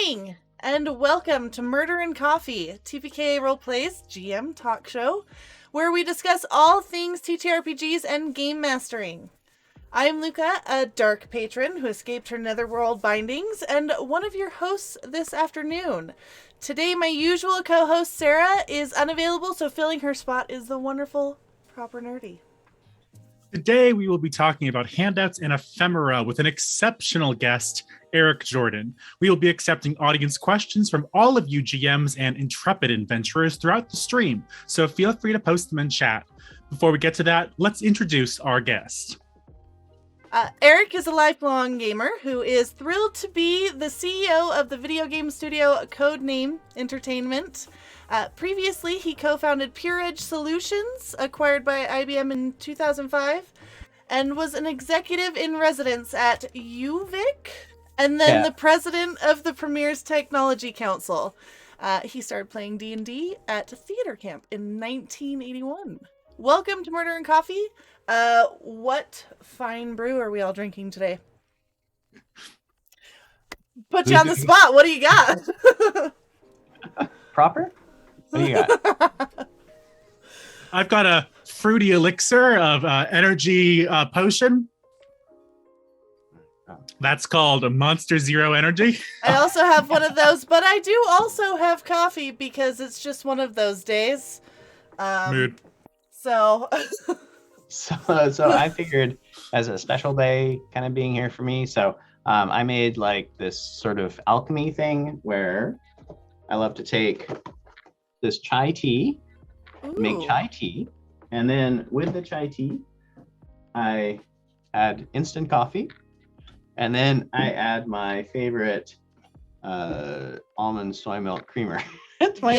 morning, and welcome to Murder and Coffee, TPK Roleplay's GM talk show, where we discuss all things TTRPGs and game mastering. I'm Luca, a dark patron who escaped her netherworld bindings, and one of your hosts this afternoon. Today, my usual co-host Sarah is unavailable, so filling her spot is the wonderful ProperNerdy. Today, we will be talking about Handouts and Ephemera with an exceptional guest, Eric Jordan. We will be accepting audience questions from all of you GMs and intrepid adventurers throughout the stream, so feel free to post them in chat. Before we get to that, let's introduce our guest. Eric is a lifelong gamer who is thrilled to be the CEO of the video game studio Codename Entertainment. Previously, he co-founded PureEdge Solutions, acquired by IBM in 2005, and was an executive in residence at UVic, and then the president of the Premier's Technology Council. He started playing D&D at theater camp in 1981. Welcome to Murder and Coffee. What fine brew are we all drinking today? Put you on the spot. What do you got? Proper? What do you got? I've got a fruity elixir of energy potion. That's called a Monster Zero Energy. I also have one of those, but I do also have coffee because it's just one of those days. Mood. So I figured as a special day kind of being here for me, so I made like this sort of alchemy thing where I love to take this chai tea, make chai tea, and then with the chai tea, I add instant coffee, and then I add my favorite almond soy milk creamer. It's my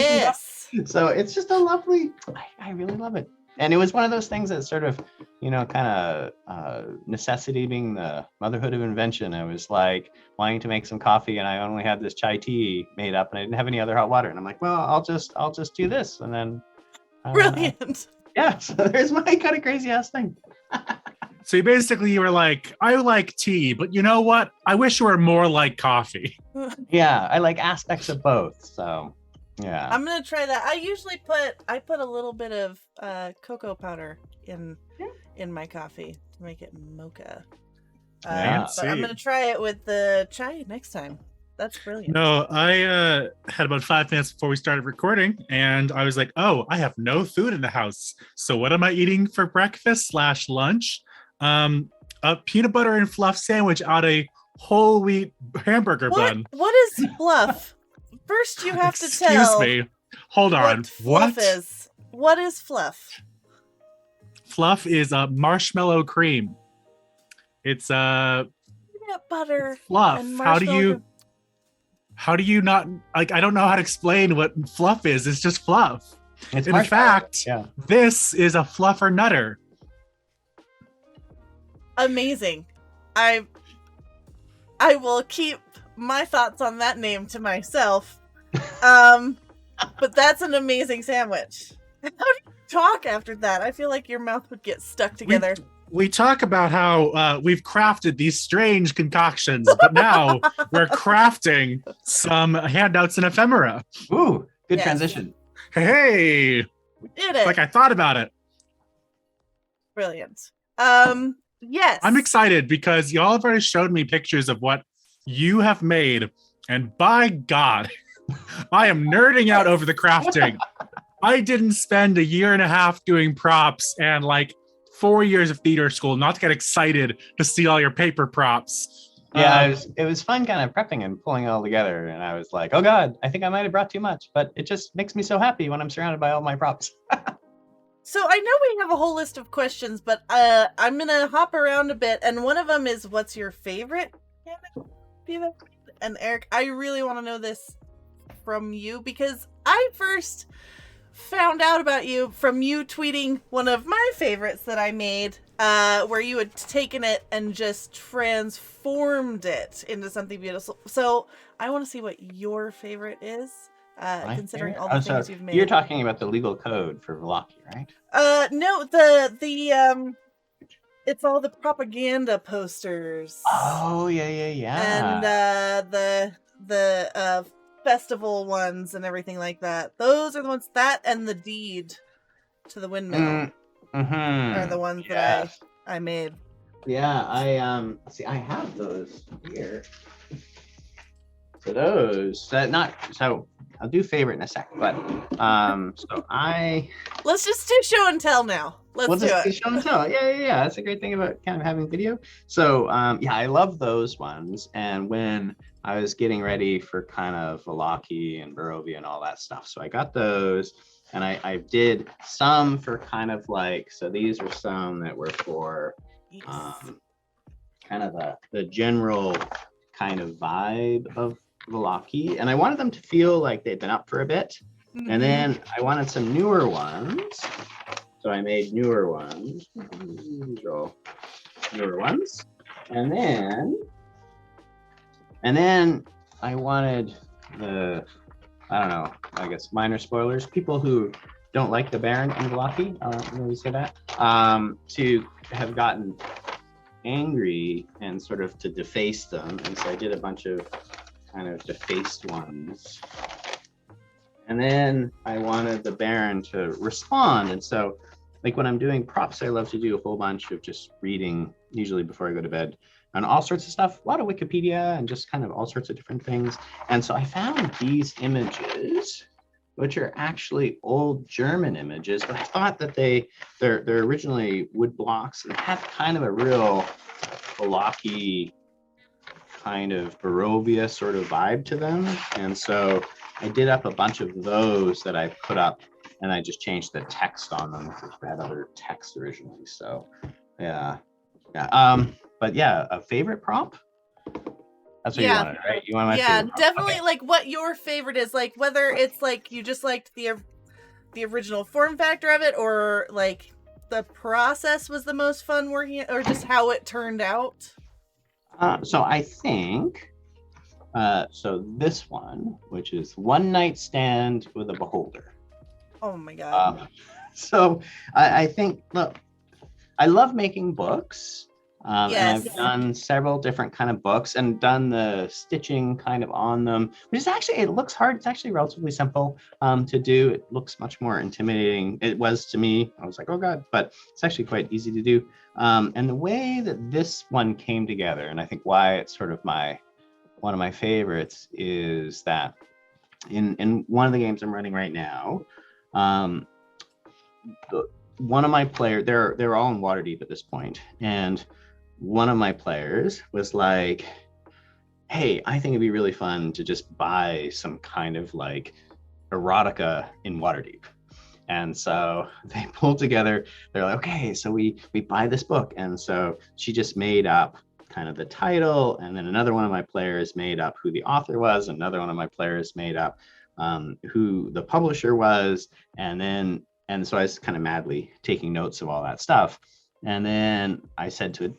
So it's just a lovely, I really love it. And it was one of those things that sort of, kind of necessity being the motherhood of invention. I was like wanting to make some coffee, and I only had this chai tea made up, and I didn't have any other hot water. And I'm like, well, I'll just do this, and then brilliant. So there's my kind of crazy ass thing. So you were like, I like tea, but you know what? I wish you were more like coffee. Yeah, I like aspects of both. So. Yeah, I'm gonna try that. I usually put a little bit of cocoa powder in my coffee to make it mocha. But I'm gonna try it with the chai next time. That's brilliant. No, I had about 5 minutes before we started recording, and I was like, oh, I have no food in the house. So what am I eating for breakfast / lunch? A peanut butter and fluff sandwich out of a whole wheat hamburger bun. What is fluff? First, you have to tell. Excuse me. Hold on. What is? What is fluff? Fluff is a marshmallow cream. It's peanut butter. Fluff. And How do you not like? I don't know how to explain what fluff is. It's just fluff. It's in fact, this is a fluffer nutter. Amazing. I will keep my thoughts on that name to myself. But that's an amazing sandwich. How do you talk after that? I feel like your mouth would get stuck together. We talk about how we've crafted these strange concoctions, but now we're crafting some handouts and ephemera. Ooh, good transition. Hey, we did it. Like I thought about it. Brilliant. Yes. I'm excited because y'all have already showed me pictures of what you have made, and by God, I am nerding out over the crafting. I didn't spend a year and a half doing props and like 4 years of theater school not to get excited to see all your paper props. Yeah, it was fun kind of prepping and pulling it all together, and I was like, oh God, I think I might have brought too much, but it just makes me so happy when I'm surrounded by all my props. So I know we have a whole list of questions, but I'm going to hop around a bit, and one of them is, what's your favorite? And Eric, I really want to know this from you because I first found out about you from you tweeting one of my favorites that I made, where you had taken it and just transformed it into something beautiful. So I want to see what your favorite is, considering all the things you've made. You're talking about the legal code for Velocity, right? No, the it's all the propaganda posters. Oh yeah. And the festival ones and everything like that. Those are the ones, that and the deed to the windmill are the ones that I made. Yeah, I see. I have those here. So those so I'll do favorite in a sec, but let's just do show and tell now. Let's do it. Show and tell. Yeah. That's a great thing about kind of having video. So I love those ones. And when I was getting ready for kind of Velocity and Barovia and all that stuff, so I got those, and I did some for kind of like, so these are some that were for kind of the general kind of vibe of Velocity, and I wanted them to feel like they'd been up for a bit. And then I wanted some newer ones, so I made newer ones. These are all newer ones. And then I wanted I don't know, I guess minor spoilers, people who don't like the Baron and Velocity, when we say that, to have gotten angry and sort of to deface them. And so I did a bunch of kind of defaced ones. And then I wanted the Baron to respond. And so like when I'm doing props, I love to do a whole bunch of just reading, usually before I go to bed, on all sorts of stuff, a lot of Wikipedia and just kind of all sorts of different things. And so I found these images, which are actually old German images, but I thought that they're originally wood blocks and have kind of a real blocky kind of Barovia sort of vibe to them. And so I did up a bunch of those that I put up, and I just changed the text on them because I had other text originally. So yeah. But yeah, a favorite prop? That's what you wanted, right? You want my favorite prop? Definitely. Okay. Like what your favorite is, like whether it's like you just liked the original form factor of it, or like the process was the most fun working, or just how it turned out. So I think, so this one, which is One Night Stand with a Beholder. Oh my God. So I think, look, I love making books. And I've done several different kind of books and done the stitching kind of on them, which is actually, it looks hard. It's actually relatively simple to do. It looks much more intimidating. It was to me. I was like, oh God, but it's actually quite easy to do. And the way that this one came together, and I think why it's sort of one of my favorites, is that in one of the games I'm running right now, one of my players, they're all in Waterdeep at this point, and one of my players was like, hey, I think it'd be really fun to just buy some kind of like erotica in Waterdeep. And so they pulled together, they're like, okay, so we buy this book. And so she just made up kind of the title, and then another one of my players made up who the author was, another one of my players made up who the publisher was, and so I was kind of madly taking notes of all that stuff. And then I said to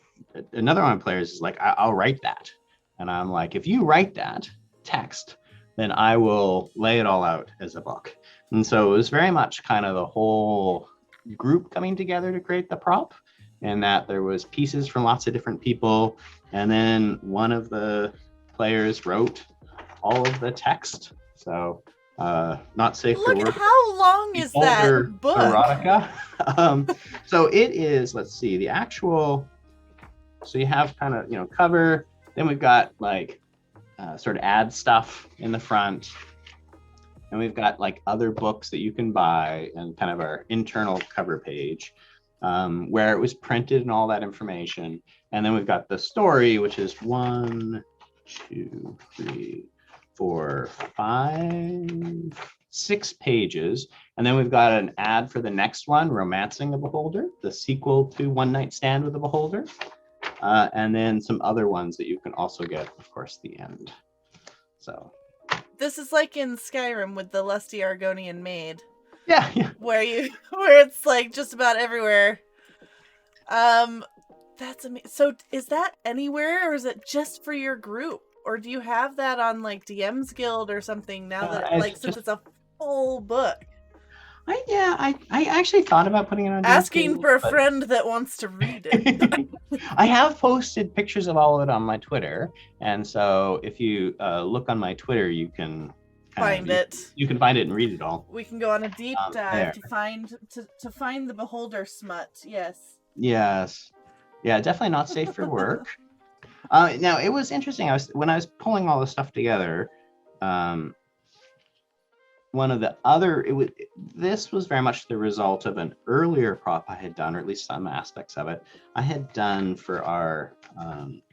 another one of my players, is like, I'll write that. And I'm like, if you write that text, then I will lay it all out as a book. And so it was very much kind of the whole group coming together to create the prop, and that there was pieces from lots of different people. And then one of the players wrote all of the text. So not safe for work. How long is that book? Erotica. So it is, let's see, the actual, so you have kind of, cover, then we've got like sort of ad stuff in the front, and we've got like other books that you can buy, and kind of our internal cover page where it was printed and all that information. And then we've got the story, which is 1, 2, 3, 4, 5, 6 pages. And then we've got an ad for the next one, Romancing the Beholder, the sequel to One Night Stand with the Beholder. And then some other ones that you can also get, of course, the end. So this is like in Skyrim with the lusty Argonian maid. Yeah. Where it's like just about everywhere. That's amazing. So is that anywhere, or is it just for your group? Or do you have that on like DM's Guild or something now that since it's a full book? I actually thought about putting it on. Asking for a friend that wants to read it. I have posted pictures of all of it on my Twitter, and so if you look on my Twitter, you can Find it. You can find it and read it all. We can go on a deep There. dive to find the beholder smut. Yes. Yes. Yeah, definitely not safe for work. Now it was interesting. When I was pulling all this stuff together, one of the other this was very much the result of an earlier prop I had done, or at least some aspects of it. I had done for our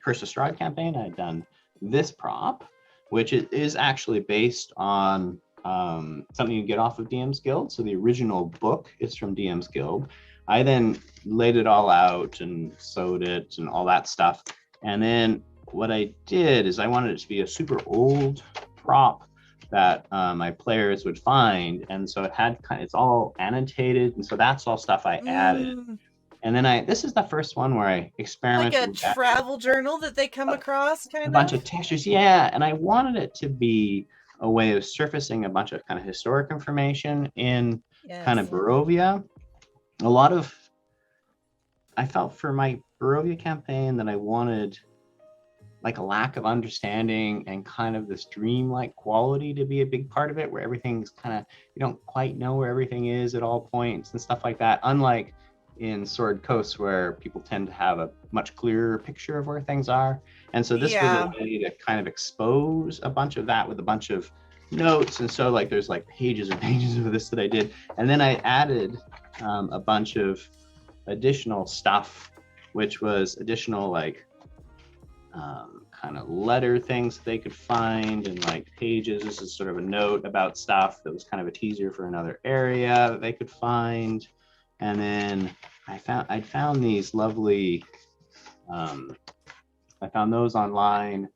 Curse of Strahd campaign. I had done this prop, which is actually based on something you get off of DM's Guild. So the original book is from DM's Guild. I then laid it all out and sewed it and all that stuff. And then what I did is I wanted it to be a super old prop that my players would find, and so it's all annotated, and so that's all stuff I added. And then this is the first one where I experimented like a travel journal that they come across, kind of a bunch of textures. Yeah, and I wanted it to be a way of surfacing a bunch of kind of historic information in kind of Barovia. I felt for my Barovia campaign that I wanted like a lack of understanding and kind of this dreamlike quality to be a big part of it, where everything's kind of, you don't quite know where everything is at all points and stuff like that. Unlike in Sword Coast, where people tend to have a much clearer picture of where things are. And so this was a way to kind of expose a bunch of that with a bunch of notes. And so like there's like pages and pages of this that I did. And then I added a bunch of additional stuff, which was additional like kind of letter things they could find and like pages. This is sort of a note about stuff that was kind of a teaser for another area that they could find. And then I found these lovely, I found those online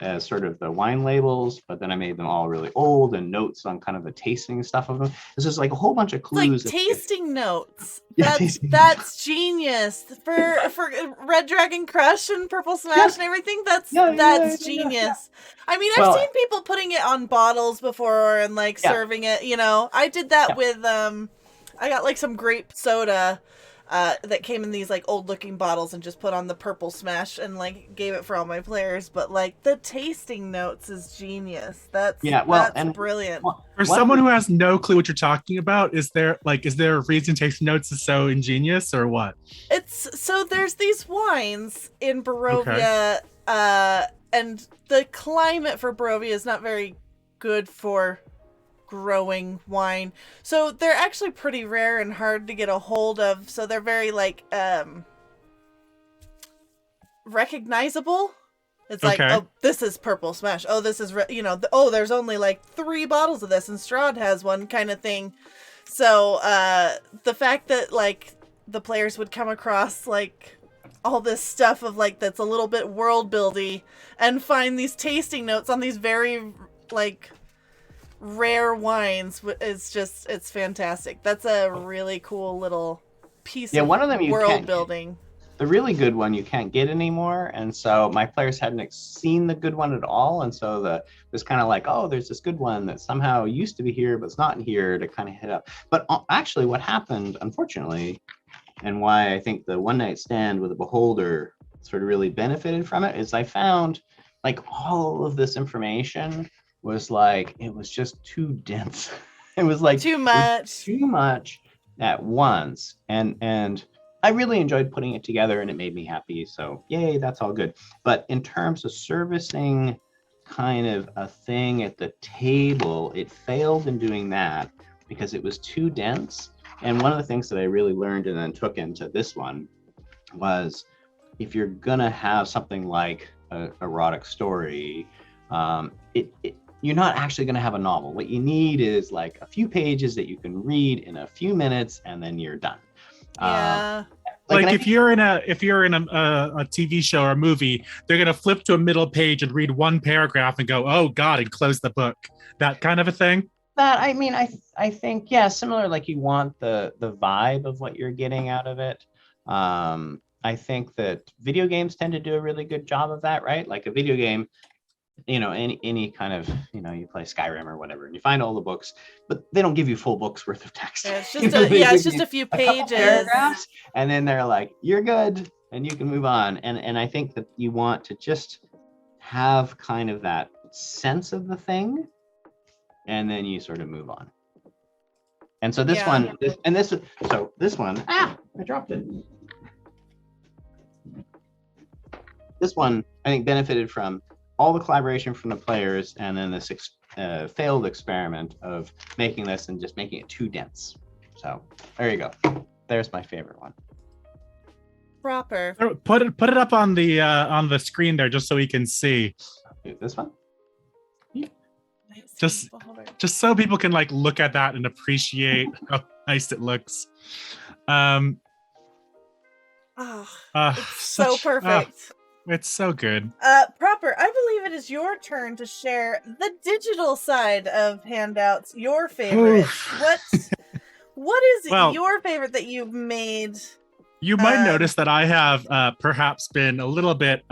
as sort of the wine labels, but then I made them all really old and notes on kind of the tasting stuff of them. This is like a whole bunch of clues. Like tasting notes. Yeah, That's genius for Red Dragon Crush and Purple Smash and everything. That's genius. I mean, I've seen people putting it on bottles before and like serving it. You know, I did that with I got like some grape soda that came in these like old looking bottles and just put on the Purple Smash and like gave it for all my players. But like the tasting notes is genius. That's brilliant. For someone who has no clue what you're talking about, is there a reason tasting notes is so ingenious or what? So there's these wines in Barovia, and the climate for Barovia is not very good for growing wine, so they're actually pretty rare and hard to get a hold of, so they're very like recognizable. It's like, oh, this is Purple Smash, oh, this is there's only like 3 bottles of this and Strahd has one, kind of thing. So the fact that like the players would come across like all this stuff of like that's a little bit world buildy and find these tasting notes on these very like rare wines, it's fantastic. That's a really cool little piece of one of them world building. The really good one you can't get anymore, and so my players hadn't seen the good one at all, and so there's kind of like, oh, there's this good one that somehow used to be here but it's not in here, to kind of hit up. But actually what happened, unfortunately, and why I think the one night stand with the beholder sort of really benefited from it, is I found like all of this information was like, it was just too dense. It was like too much at once. And I really enjoyed putting it together and it made me happy. So yay, that's all good. But in terms of servicing kind of a thing at the table, it failed in doing that because it was too dense. And one of the things that I really learned and then took into this one was, if you're gonna have something like an erotic story, you're not actually going to have a novel. What you need is like a few pages that you can read in a few minutes, and then you're done. Yeah. If you're in a TV show or a movie, they're going to flip to a middle page and read one paragraph and go, "Oh God," and close the book. That kind of a thing. I mean, I think similar. Like you want the vibe of what you're getting out of it. I think that video games tend to do a really good job of that, right? Like a video game, any kind of, you play Skyrim or whatever, and you find all the books, but they don't give you full books worth of text. Yeah, it's just it's just a few pages, paragraphs, and then they're like, you're good, and you can move on. And I think that you want to just have kind of that sense of the thing, and then you sort of move on. And so this one, this one, I dropped it. This one, I think, benefited from all the collaboration from the players, and then this failed experiment of making this and just making it too dense. So there you go. There's my favorite one. Proper. Put it up on the screen there, just so we can see. This one. Just so people can like look at that and appreciate how nice it looks. It's so perfect. It's so good. Proper, I believe it is your turn to share the digital side of Handouts, your favorite. What is your favorite that you've made? You might notice that I have perhaps been a little bit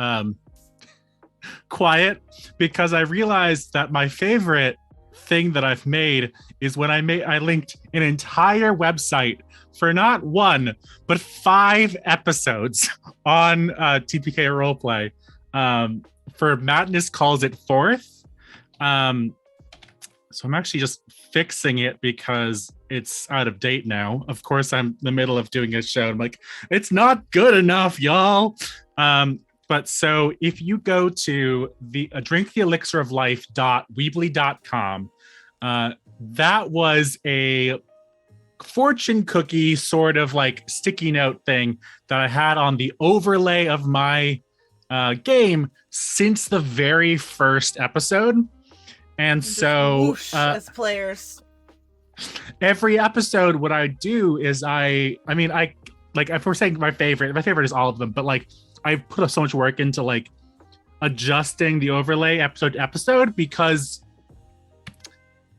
quiet, because I realized that my favorite thing that I've made is when I linked an entire website for not 1 but 5 episodes on TPK Roleplay for Madness Calls It Forth. So I'm actually just fixing it because it's out of date now. Of course, I'm in the middle of doing a show. I'm like, it's not good enough, y'all. But so if you go to the drinktheelixiroflife.weebly.com, that was a fortune cookie sort of like sticky note thing that I had on the overlay of my game since the very first episode. And so as players, every episode, what I do is I like, if we're saying my favorite is all of them, but like I've put so much work into like adjusting the overlay episode to episode, because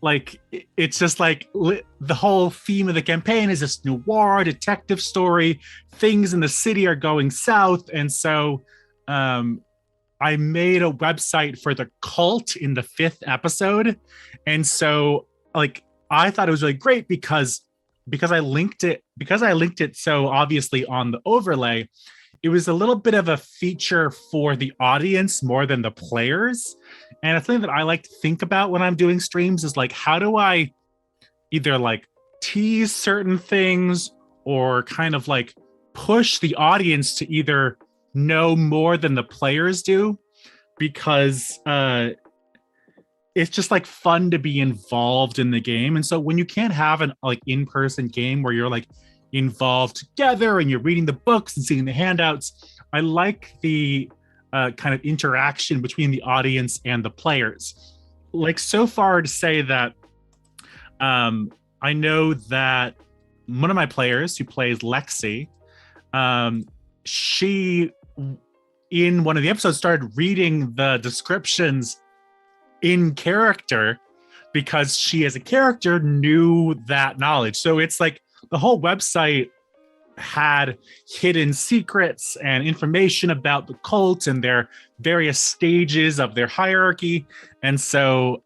like it's just like the whole theme of the campaign is this noir detective story. Things in the city are going south, and so I made a website for the cult in the 5th episode. And so like I thought it was really great because I linked it so obviously on the overlay. It was a little bit of a feature for the audience more than the players. And a thing that I like to think about when I'm doing streams is like, how do I either like tease certain things or kind of like push the audience to either know more than the players do? Because it's just like fun to be involved in the game. And so when you can't have an like in-person game where you're like involved together and you're reading the books and seeing the handouts, I like the kind of interaction between the audience and the players. Like so far to say that I know that one of my players who plays Lexi, she in one of the episodes started reading the descriptions in character because she as a character knew that knowledge. So it's like the whole website had hidden secrets and information about the cult and their various stages of their hierarchy. And so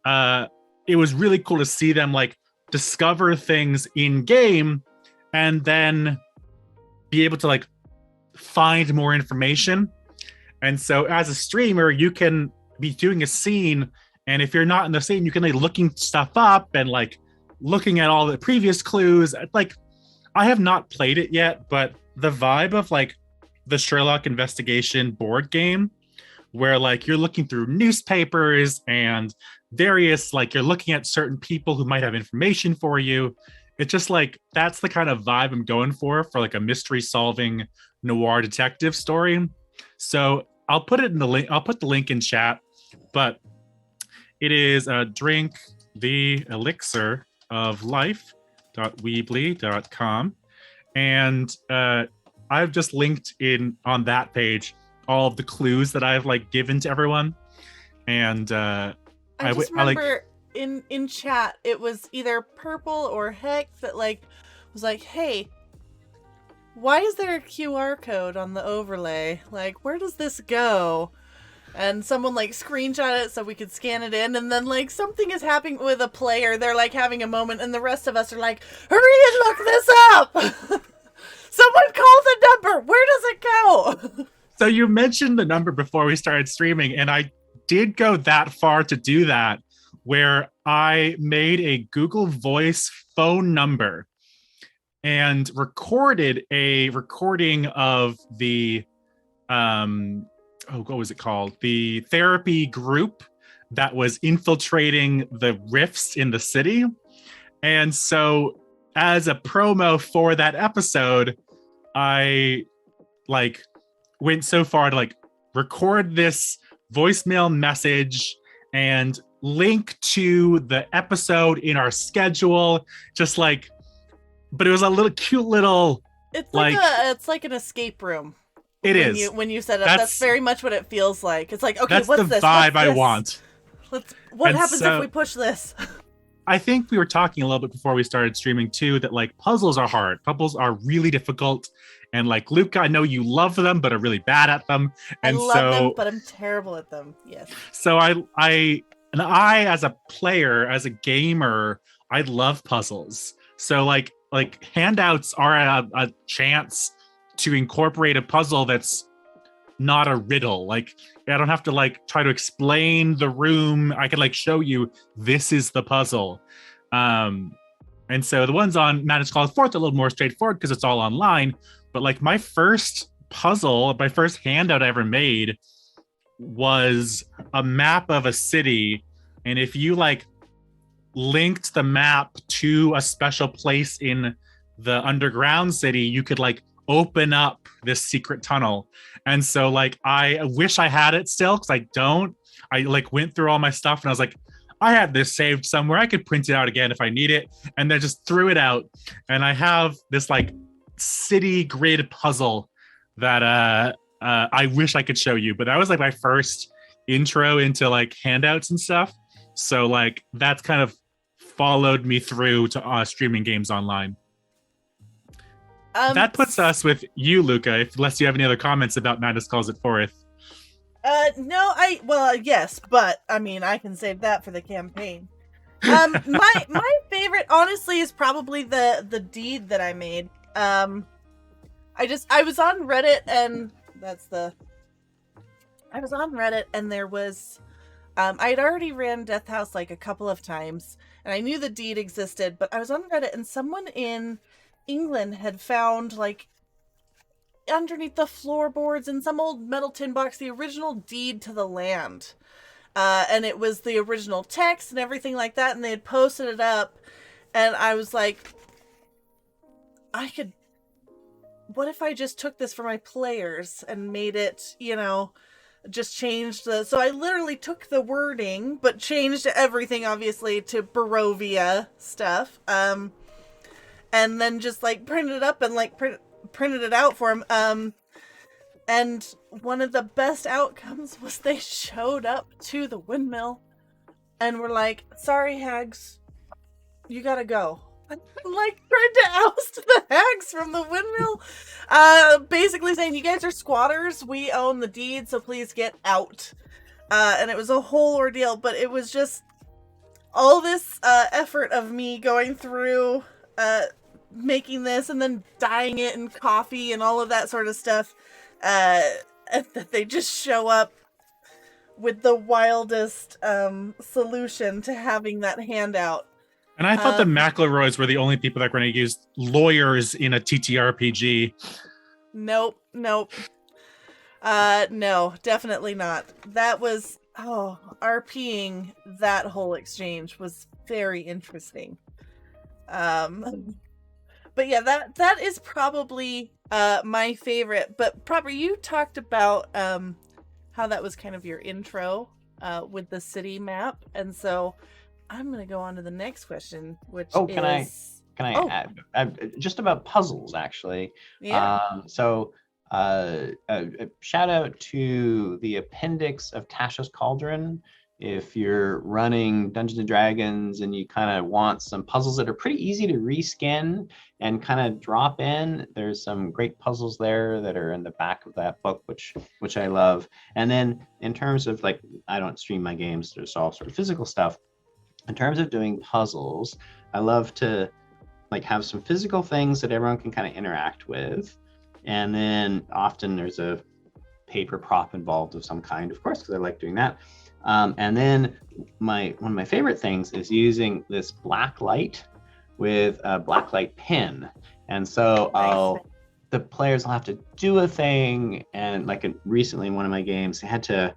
it was really cool to see them like discover things in game and then be able to like find more information. And so as a streamer, you can be doing a scene, and if you're not in the scene, you can like looking stuff up and like looking at all the previous clues. Like I have not played it yet, but the vibe of like the Sherlock investigation board game where like you're looking through newspapers and various, like you're looking at certain people who might have information for you. It's just like, that's the kind of vibe I'm going for like a mystery solving noir detective story. So I'll put it in the link. I'll put the link in chat, but it is drink the elixir of life.weebly.com. And I've just linked in on that page all of the clues that I've like given to everyone. And I just remember in chat, it was either Purple or Heck that like was like, hey, why is there a QR code on the overlay? Like, where does this go? And someone like screenshot it so we could scan it in, and then like something is happening with a player. They're like having a moment, and the rest of us are like, hurry and look this up. Someone call the number. Where does it go? So you mentioned the number before we started streaming, and I did go that far to do that, where I made a Google Voice phone number and recorded a recording of the what was it called? The therapy group that was infiltrating the rifts in the city. And so as a promo for that episode, I went so far to record this voicemail message and link to the episode in our schedule, but it was a little cute little it's like an escape room. When you set it up, that's very much what it feels like. It's like, okay, that's what's the this? vibe I want. What happens if we push this? I think we were talking a little bit before we started streaming too, that puzzles are hard. Puzzles are really difficult. And Luke, I know you love them, but are really bad at them. And I love them, but I'm terrible at them. Yes. So I as a player, as a gamer, I love puzzles. So handouts are a chance to incorporate a puzzle that's not a riddle. I don't have to try to explain the room. I can show you this is the puzzle. And so the ones on Manage Call Forth are a little more straightforward because it's all online. But my first puzzle, my first handout I ever made was a map of a city. And if you linked the map to a special place in the underground city, you could open up this secret tunnel. And so I wish I had it still, because I don't. I went through all my stuff and I was I had this saved somewhere. I could print it out again if I need it, and then just threw it out. And I have this city grid puzzle that I wish I could show you, but that was my first intro into handouts and stuff. So that's kind of followed me through to streaming games online. That puts us with you, Luca, unless you have any other comments about Madness Calls It Forth. No, yes, but I mean, I can save that for the campaign. My favorite, honestly, is probably the deed that I made. I was on Reddit, and there was, I'd already ran Death House a couple of times, and I knew the deed existed, but I was on Reddit, and someone in England had found underneath the floorboards in some old metal tin box the original deed to the land, and it was the original text and everything like that, and they had posted it up, and I was what if I just took this for my players and made it, just changed so I literally took the wording but changed everything obviously to Barovia stuff, and then just printed it up and printed it out for him. And one of the best outcomes was they showed up to the windmill and were sorry, hags, you gotta go. I'm trying to oust the hags from the windmill. Basically saying, you guys are squatters, we own the deed, so please get out. And it was a whole ordeal, but it was just all this effort of me going through making this and then dyeing it in coffee and all of that sort of stuff, and that they just show up with the wildest solution to having that handout. And I thought the McElroys were the only people that were going to use lawyers in a TTRPG. Nope. No, definitely not. That was, RPing that whole exchange was very interesting. But yeah, that is probably my favorite. But Proper, you talked about how that was kind of your intro with the city map, and so I'm gonna go on to the next question, which can I add just about puzzles actually? Yeah. Shout out to the appendix of Tasha's Cauldron. If you're running Dungeons and Dragons and you kind of want some puzzles that are pretty easy to reskin and kind of drop in, there's some great puzzles there that are in the back of that book, which I love. And then in terms of I don't stream my games to solve sort of physical stuff. In terms of doing puzzles, I love to like have some physical things that everyone can kind of interact with. And then often there's a paper prop involved of some kind, of course, because I like doing that. And then one of my favorite things is using this black light with a black light pen. And so the players will have to do a thing. And like recently in one of my games, they had to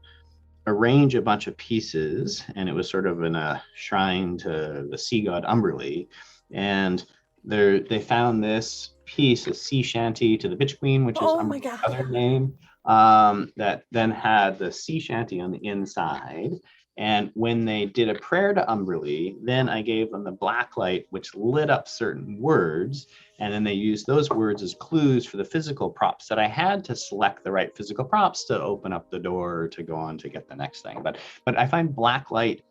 arrange a bunch of pieces, and it was sort of in a shrine to the sea god Umberlee. And they found this piece, a sea shanty to the Bitch Queen, which is Umberlee's other name, that then had the sea shanty on the inside. And when they did a prayer to Umberlee, then I gave them the black light, which lit up certain words. And then they used those words as clues for the physical props that I had to select the right physical props to open up the door to go on to get the next thing. But I find black light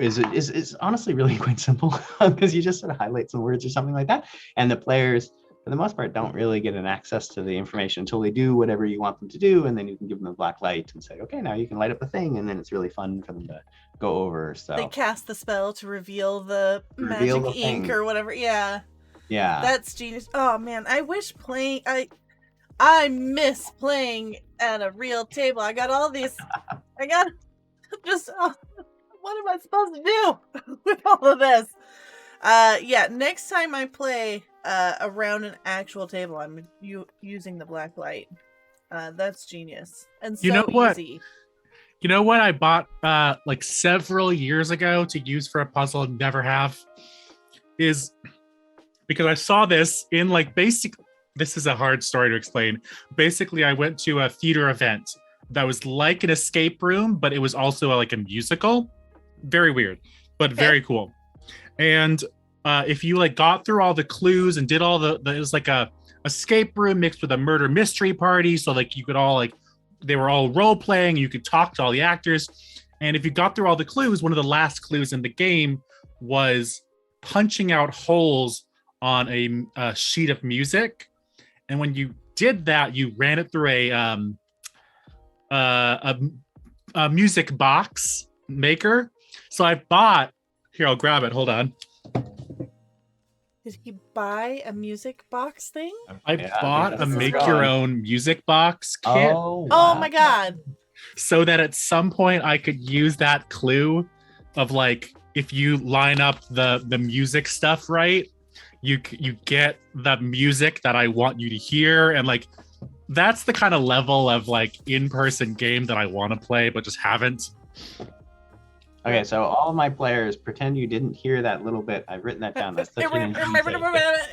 is honestly really quite simple, because you just sort of highlight some words or something like that. And the players, for the most part, don't really get an access to the information until they do whatever you want them to do. And then you can give them the black light and say, okay, now you can light up the thing. And then it's really fun for them to go over. So they cast the spell to reveal the magic ink or whatever. Yeah. Yeah. That's genius. Oh man, I wish playing, I miss playing at a real table. I got all these, I got just, what am I supposed to do with all of this? Yeah, next time I play around an actual table, I'm using the black light. That's genius. And so you know what? easy. You know what I bought like several years ago to use for a puzzle and never have? Is because I saw this in like this is a hard story to explain. Basically, I went to a theater event that was like an escape room, but it was also like a musical. Very weird, but very cool. And if you like got through all the clues and did all it was like a escape room mixed with a murder mystery party. So like you could all they were all role playing. You could talk to all the actors. And if you got through all the clues, one of the last clues in the game was punching out holes on a sheet of music. And when you did that, you ran it through a music box maker. So I bought, here, I'll grab it. Hold on. Did he buy a music box thing? I bought a make your own music box kit. Oh, wow. Oh my God. So that at some point I could use that clue of like, if you line up the music stuff right, you get the music that I want you to hear. And like, that's the kind of level of like in-person game that I want to play, but just haven't. Okay, so all of my players, pretend you didn't hear that little bit. I've written that down. That's such an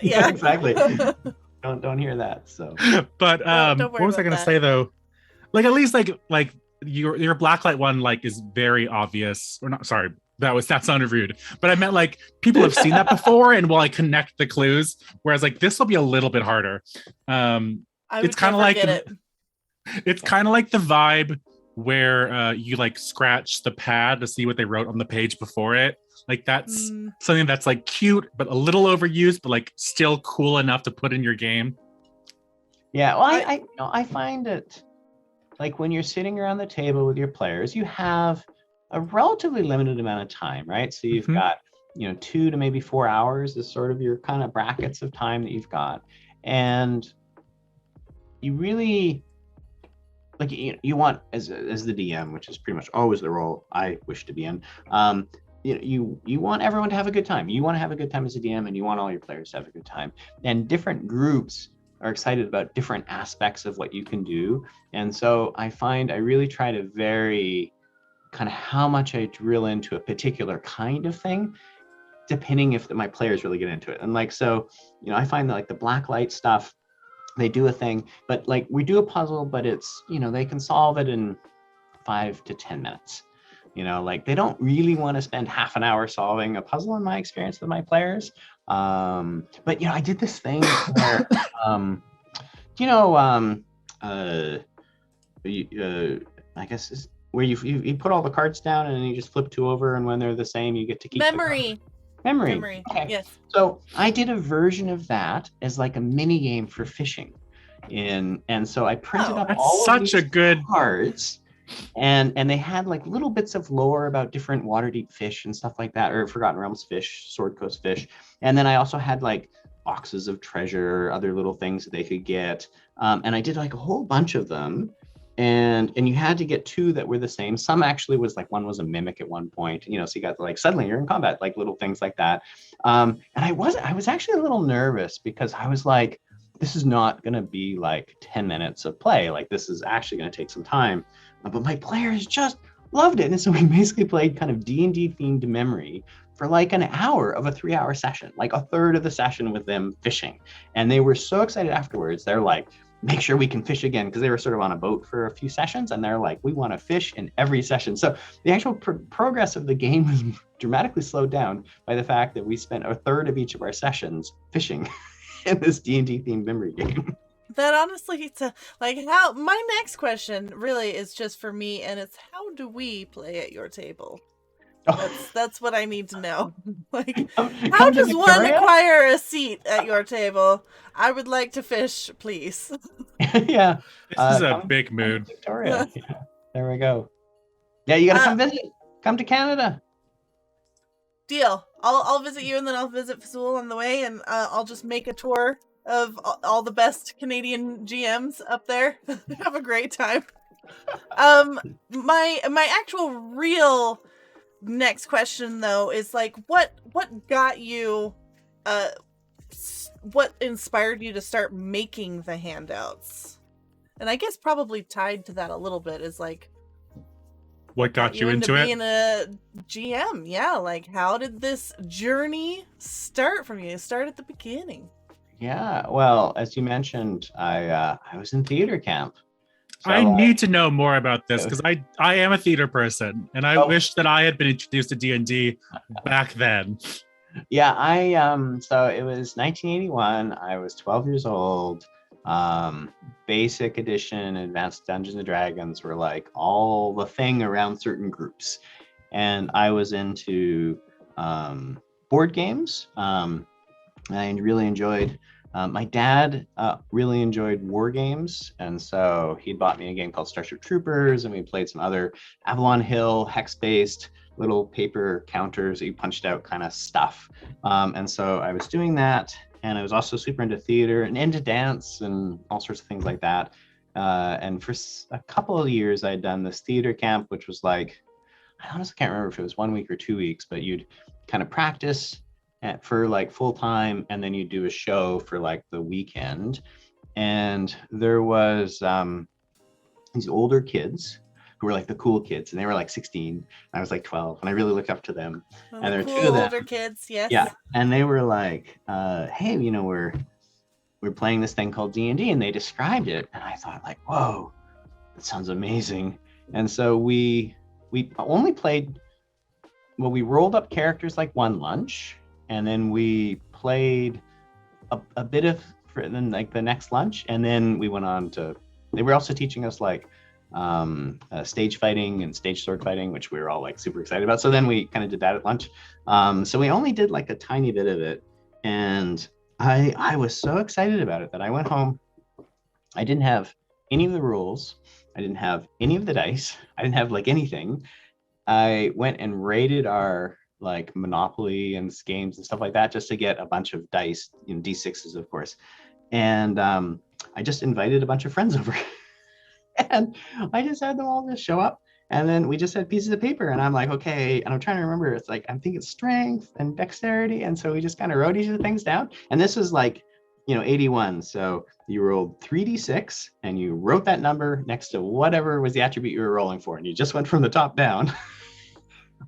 yeah, exactly. Don't hear that. So, but what was I gonna say though? Like at least like your blacklight one like is very obvious. Or not? Sorry, that sounded rude. But I meant like people have seen that before and will like connect the clues. Whereas like this will be a little bit harder. It's kind of like it's kind of like the vibe where you like scratch the pad to see what they wrote on the page before it. Like that's something that's like cute but a little overused, but like still cool enough to put in your game. Yeah, well, I find it like when you're sitting around the table with your players, you have a relatively limited amount of time, right? So you've got 2 to maybe 4 hours is sort of your kind of brackets of time that you've got, and you really like you want as the DM, which is pretty much always the role I wish to be in. You want everyone to have a good time. You want to have a good time as a DM, and you want all your players to have a good time. And different groups are excited about different aspects of what you can do. And so I find I really try to vary kind of how much I drill into a particular kind of thing, depending if my players really get into it. And like so, I find that like the black light stuff, they do a thing, but like we do a puzzle, but it's, they can solve it in 5 to 10 minutes. Like they don't really want to spend half an hour solving a puzzle in my experience with my players. But I did this thing where, I guess is where you put all the cards down and then you just flip 2 over, and when they're the same, you get to keep memory. Memory. Okay. Yes. So I did a version of that as like a mini game for fishing, and so I printed up all of these cards, And they had like little bits of lore about different Waterdeep fish and stuff like that, or Forgotten Realms fish, Sword Coast fish. And then I also had like boxes of treasure, other little things that they could get. And I did like a whole bunch of them. And you had to get two that were the same. Some actually was like, one was a mimic at one point, you know, so you got like suddenly you're in combat, like little things like that. And I was actually a little nervous because I was like, this is not going to be like 10 minutes of play. Like this is actually going to take some time. But my players just loved it. And so we basically played kind of D&D themed memory for like an hour of a 3-hour session, like a third of the session with them fishing. And they were so excited afterwards. They're like, make sure we can fish again, because they were sort of on a boat for a few sessions. And they're like, we want to fish in every session. So the actual progress of the game was dramatically slowed down by the fact that we spent a third of each of our sessions fishing in this D&D themed memory game. That honestly, like, how my next question really is just for me, and it's how do we play at your table? That's what I need to know. Like, how does one acquire a seat at your table? I would like to fish, please. Yeah, this is a big mood. Victoria. Yeah. There we go. Yeah, you gotta come visit. Come to Canada. Deal. I'll visit you, and then I'll visit Fasoul on the way, and I'll just make a tour of all the best Canadian GMs up there. Have a great time. My actual real next question though is like, what got you, what inspired you to start making the handouts? And I guess probably tied to that a little bit is like, what got you into it? Being a GM, yeah. Like, how did this journey start from you? Start at the beginning. Yeah, well, as you mentioned, I was in theater camp. So, I need to know more about this because I am a theater person, and I wish that I had been introduced to D&D back then. Yeah, so it was 1981. I was 12 years old. Basic edition, advanced Dungeons and Dragons were like all the thing around certain groups, and I was into board games. I really enjoyed. My dad really enjoyed war games, and so he bought me a game called Starship Troopers, and we played some other Avalon Hill hex-based little paper counters that you punched out kind of stuff. And so I was doing that, and I was also super into theater and into dance and all sorts of things like that. And for a couple of years, I had done this theater camp, which was like, I honestly can't remember if it was 1 week or 2 weeks, but you'd kind of practice for like full time, and then you do a show for like the weekend. And there was these older kids who were like the cool kids, and they were like 16, and I was like 12, and I really looked up to them. Well, and there were cool two of them. Older kids, yes. Yeah, and they were like, hey, you know, we're playing this thing called D&D, and they described it, and I thought like, whoa, that sounds amazing. And so we only played, well, we rolled up characters like one lunch, and then we played a bit of for then like the next lunch, and then we went on to, they were also teaching us like stage fighting and stage sword fighting, which we were all like super excited about. So then we kind of did that at lunch. So we only did like a tiny bit of it, and I was so excited about it that I went home. I didn't have any of the rules. I didn't have any of the dice. I didn't have like anything. I went and raided our like Monopoly and games and stuff like that just to get a bunch of dice, you know, D6s, of course. And I just invited a bunch of friends over. And I just had them all just show up. And then we just had pieces of paper, and I'm like, okay, and I'm trying to remember, it's like, I'm thinking strength and dexterity. And so we just kind of wrote each of the things down. And this was like, you know, 81. So you rolled 3d6 and you wrote that number next to whatever was the attribute you were rolling for. And you just went from the top down.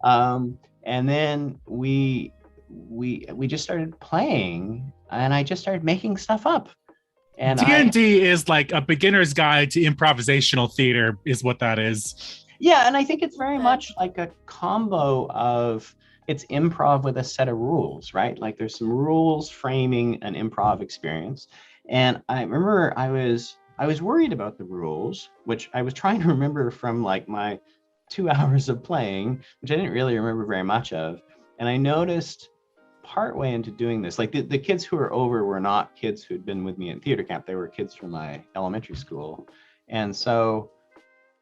And then we just started playing, and I just started making stuff up. And D&D is like a beginner's guide to improvisational theater is what that is. Yeah, and I think it's very much like a combo of, it's improv with a set of rules, right? Like there's some rules framing an improv experience. And I remember I was worried about the rules, which I was trying to remember from like my 2 hours of playing, which I didn't really remember very much of. And I noticed partway into doing this, like the kids who were over were not kids who'd been with me in theater camp. They were kids from my elementary school. And so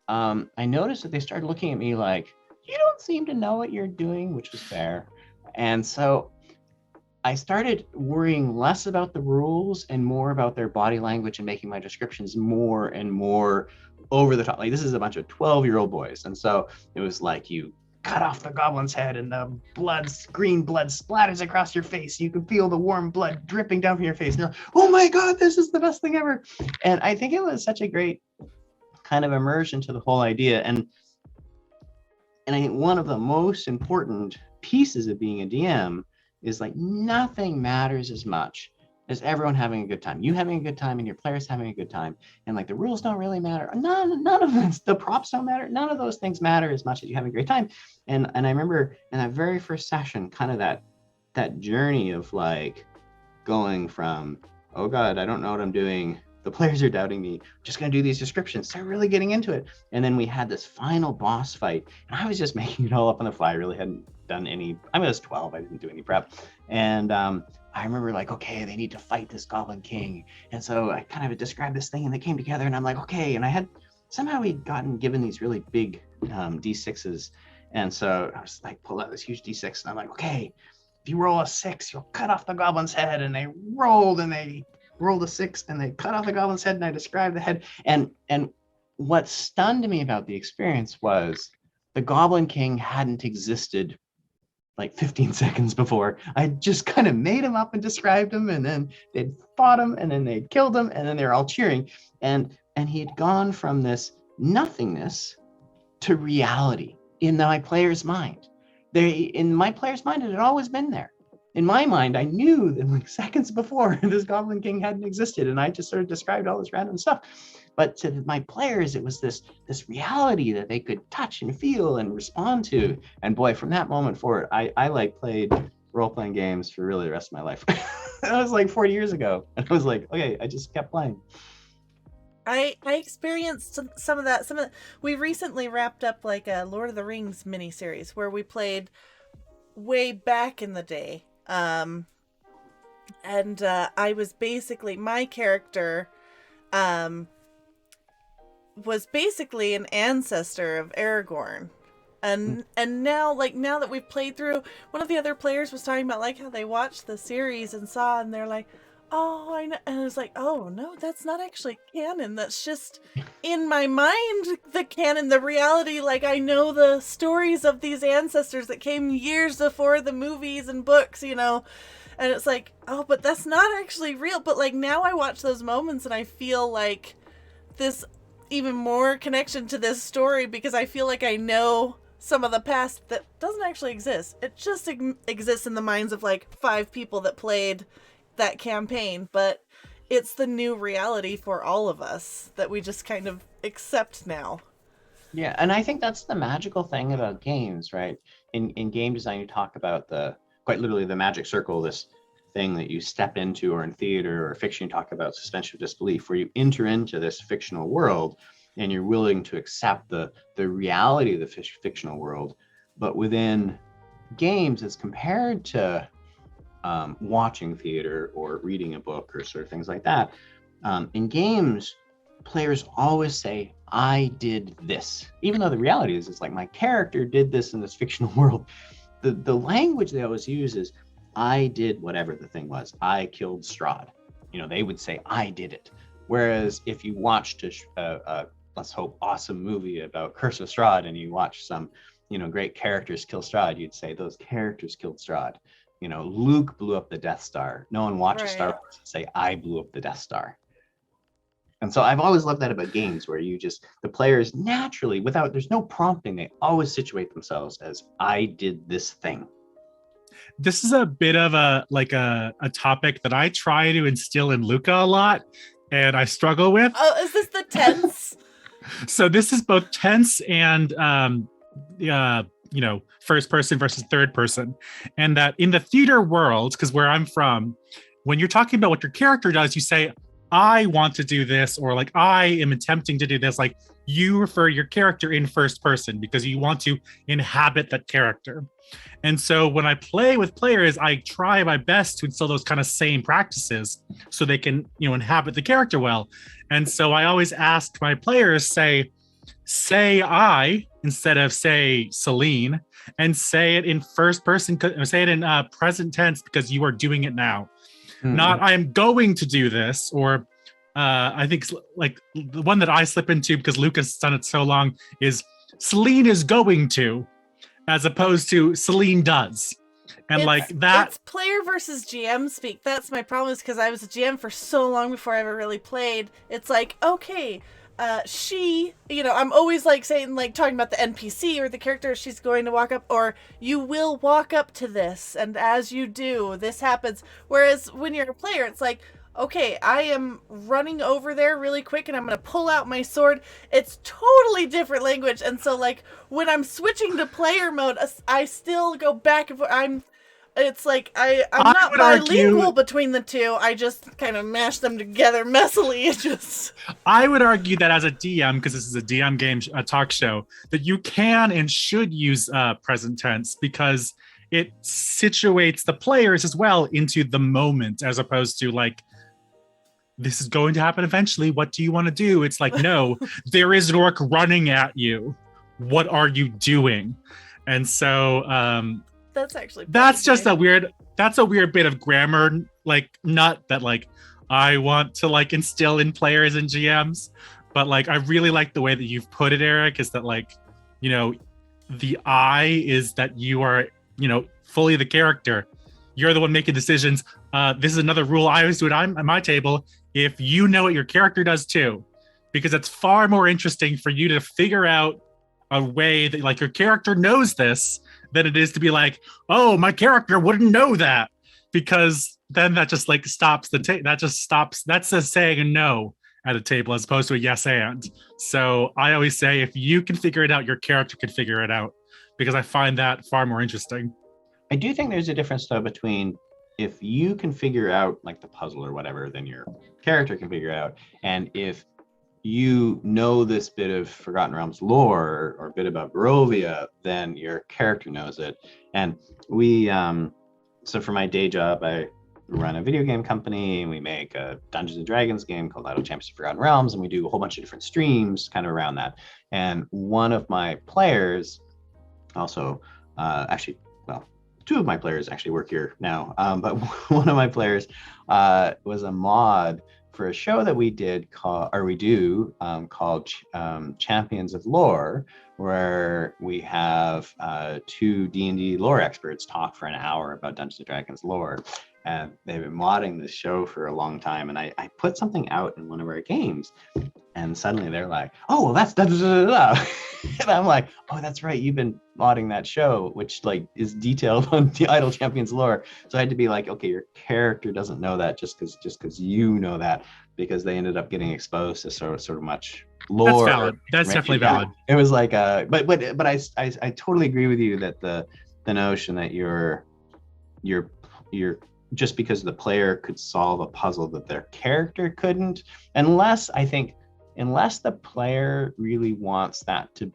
I noticed that they started looking at me like, you don't seem to know what you're doing, which was fair. And so I started worrying less about the rules and more about their body language and making my descriptions more and more over the top. Like, this is a bunch of 12-year-old boys. And so it was like, you cut off the goblin's head and the green blood splatters across your face. You can feel the warm blood dripping down from your face. And you're like, oh my God, this is the best thing ever. And I think it was such a great kind of immersion to the whole idea. And I think one of the most important pieces of being a DM is like, nothing matters as much as everyone having a good time. You having a good time and your players having a good time. And like, the rules don't really matter. None of this, the props don't matter. None of those things matter as much as you having a great time. And I remember in that very first session, kind of that journey of like going from, oh God, I don't know what I'm doing. The players are doubting me. I'm just going to do these descriptions. Start really getting into it. And then we had this final boss fight. And I was just making it all up on the fly. I really hadn't done any, I was 12. I didn't do any prep. And I remember like, okay, they need to fight this Goblin King. And so I kind of described this thing and they came together and I'm like, okay. And I had, somehow we'd gotten given these really big D6s. And so I was like, pull out this huge D6 and I'm like, okay, if you roll a 6, you'll cut off the Goblin's head. And they rolled a 6 and they cut off the Goblin's head and I described the head. And what stunned me about the experience was the Goblin King hadn't existed like 15 seconds before. I just kind of made him up and described him, and then they'd fought him and then they'd killed him and then they were all cheering. And he'd gone from this nothingness to reality in my player's mind. In my player's mind, it had always been there. In my mind, I knew that like seconds before this Goblin King hadn't existed, and I just sort of described all this random stuff. But to my players, it was this reality that they could touch and feel and respond to. And boy, from that moment forward, I like played role-playing games for really the rest of my life. That was like 40 years ago. And I was like, okay, I just kept playing. I experienced some of that. We recently wrapped up like a Lord of the Rings miniseries where we played way back in the day. I was basically, my character was basically an ancestor of Aragorn. And now that we've played through, one of the other players was talking about like how they watched the series and saw, and they're like, oh, I know. And I was like, oh no, that's not actually canon. That's just in my mind, the canon, the reality. Like, I know the stories of these ancestors that came years before the movies and books, you know. And it's like, oh, but that's not actually real. But like, now I watch those moments and I feel like this even more connection to this story, because I feel like I know some of the past that doesn't actually exist. It just exists in the minds of like 5 people that played that campaign, but it's the new reality for all of us that we just kind of accept now. Yeah, and I think that's the magical thing about games, right? In game design, you talk about quite literally the magic circle, this thing that you step into, or in theater or fiction, you talk about suspension of disbelief, where you enter into this fictional world and you're willing to accept the reality of the fictional world. But within games, as compared to watching theater or reading a book or sort of things like that, in games, players always say, I did this. Even though the reality is, it's like, my character did this in this fictional world. The language they always use is, I did whatever the thing was. I killed Strahd. You know, they would say, I did it. Whereas if you watched a let's hope, awesome movie about Curse of Strahd, and you watch some, you know, great characters kill Strahd, you'd say, those characters killed Strahd. You know, Luke blew up the Death Star. No one watches Star Wars and say, I blew up the Death Star. And so I've always loved that about games, where the players naturally, there's no prompting, they always situate themselves as, I did this thing. This is a bit of a topic that I try to instill in Luca a lot, and I struggle with. Oh, is this the tense? So this is both tense and first person versus third person. And that in the theater world, because where I'm from, when you're talking about what your character does, you say, I want to do this, or like, I am attempting to do this. Like, you refer your character in first person because you want to inhabit that character. And so when I play with players, I try my best to instill those kind of same practices so they can, inhabit the character well. And so I always ask my players, say, say I instead of say Celine, and say it in first person, or say it in present tense because you are doing it now. Not I am going to do this, or I think like the one that I slip into because Lucas has done it so long is Celine is going to, as opposed to Celine does. And like that, it's player versus GM speak. That's my problem, is because I was a GM for so long before I ever really played. It's like, okay, she, I'm always like saying, like talking about the NPC or the character, she's going to walk up, or you will walk up to this, and as you do, this happens. Whereas when you're a player, it's like, okay, I am running over there really quick and I'm going to pull out my sword. It's totally different language. And so like when I'm switching to player mode, I still go back and forth. It's like I'm not bilingual between the two. I just kind of mash them together messily. I would argue that as a DM, because this is a DM game, a talk show, that you can and should use present tense because it situates the players as well into the moment, as opposed to like, this is going to happen eventually. What do you want to do? It's like, no, there is an orc running at you. What are you doing? And so that's just a weird bit of grammar, like nut that like I want to like instill in players and GMs. But like I really like the way that you've put it, Eric, is that like, the I is that you are, fully the character. You're the one making decisions. This is another rule I always do at my table. If you know what your character does too, because it's far more interesting for you to figure out a way that like your character knows this than it is to be like, oh, my character wouldn't know that, because then that just like stops that's a saying a no at a table as opposed to a yes and. So I always say, if you can figure it out, your character can figure it out, because I find that far more interesting. I do think there's a difference though between if you can figure out like the puzzle or whatever, then your character can figure it out. And if you know this bit of Forgotten Realms lore or a bit about Barovia, then your character knows it. And we, so for my day job, I run a video game company, and we make a Dungeons and Dragons game called Idle Champions of Forgotten Realms, and we do a whole bunch of different streams kind of around that. And one of my players also, two of my players actually work here now, but one of my players was a mod for a show that we did called Champions of Lore, where we have two D&D lore experts talk for an hour about Dungeons and Dragons lore. And they've been modding this show for a long time. And I put something out in one of our games, and suddenly they're like, oh, well, that's da da da da. And I'm like, oh, that's right. You've been modding that show, which like is detailed on the Idle Champions lore. So I had to be like, okay, your character doesn't know that just because you know that, because they ended up getting exposed to sort of much lore. That's valid. That's definitely valid. It was like, but I totally agree with you that the notion that you're just because the player could solve a puzzle that their character couldn't, unless the player really wants that to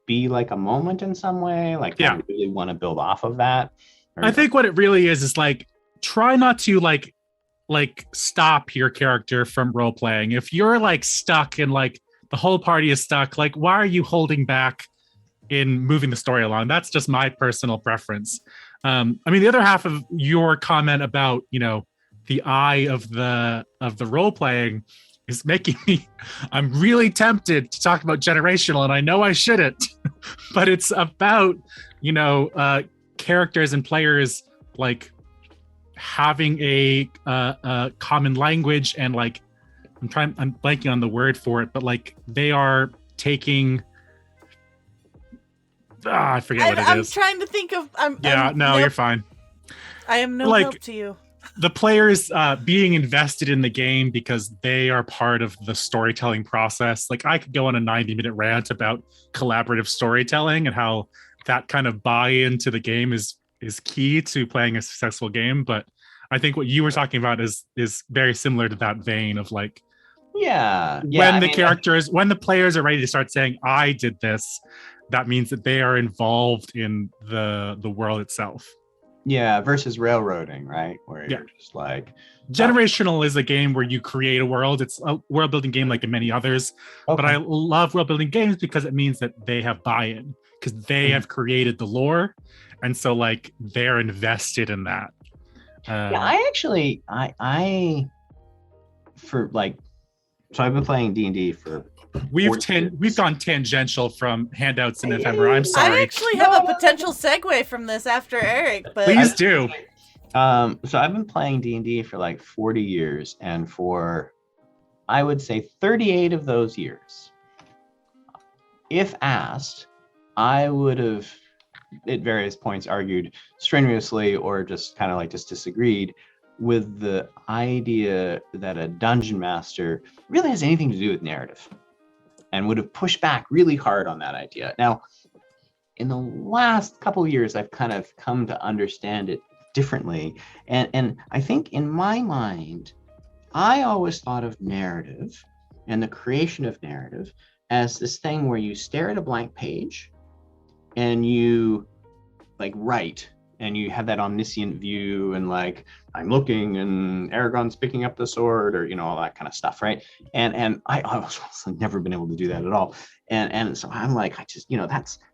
be like a moment in some way, like they really want to build off of that. I think what it really is like, try not to like stop your character from role playing. If you're like stuck and like the whole party is stuck, like why are you holding back in moving the story along? That's just my personal preference. I mean, the other half of your comment about, the eye of the role playing is making me, I'm really tempted to talk about generational, and I know I shouldn't, but it's about, characters and players like having a common language, and like, I'm blanking on the word for it, but like they are taking, I forget what it is. I'm trying to think of. You're fine. I am no help to you. The players being invested in the game because they are part of the storytelling process. Like I could go on a 90-minute rant about collaborative storytelling and how that kind of buy-in to the game is key to playing a successful game. But I think what you were talking about is very similar to that vein of like, when the players are ready to start saying, I did this, that means that they are involved in the world itself. Yeah, versus railroading, right? Where Yeah. you're just like Generational is a game where you create a world. It's a world building game like many others. But I love world building games because it means that they have buy-in, because they have created the lore. And so like they're invested in that. Yeah, I actually for like, so I've been playing D&D for we've 40 years. we've gone tangential from Handouts and Ephemera. I'm I sorry. actually have a potential segue from this after Eric, but Please do. So I've been playing D&D for like 40 years, and for I would say 38 of those years, if asked, I would have at various points argued strenuously or just kind of like just disagreed with the idea that a dungeon master really has anything to do with narrative, and would have pushed back really hard on that idea. Now, in the last couple of years, I've kind of come to understand it differently. And I think in my mind, I always thought of narrative and the creation of narrative as this thing where you stare at a blank page and you like write, and you have that omniscient view, and like, I'm looking and Aragon's picking up the sword, or, you know, all that kind of stuff, right? And I also never been able to do that at all. And so I'm like, I just, you know,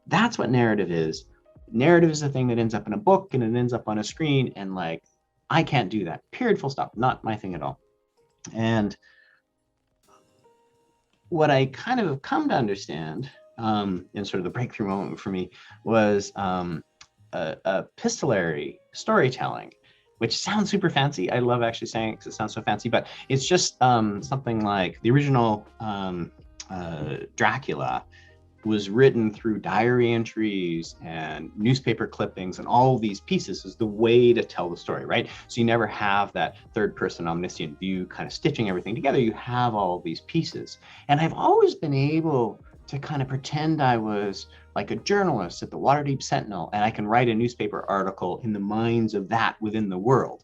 that's what narrative is. Narrative is the thing that ends up in a book and it ends up on a screen, and like, I can't do that. Period, full stop. Not my thing at all. And what I kind of have come to understand, in sort of the breakthrough moment for me, was epistolary storytelling, which sounds super fancy. I love actually saying it because it sounds so fancy, but it's just something like the original Dracula was written through diary entries and newspaper clippings, and all of these pieces is the way to tell the story, right? So you never have that third person omniscient view kind of stitching everything together. You have all of these pieces. And I've always been able to kind of pretend I was like a journalist at the Waterdeep Sentinel, and I can write a newspaper article in the minds of that within the world.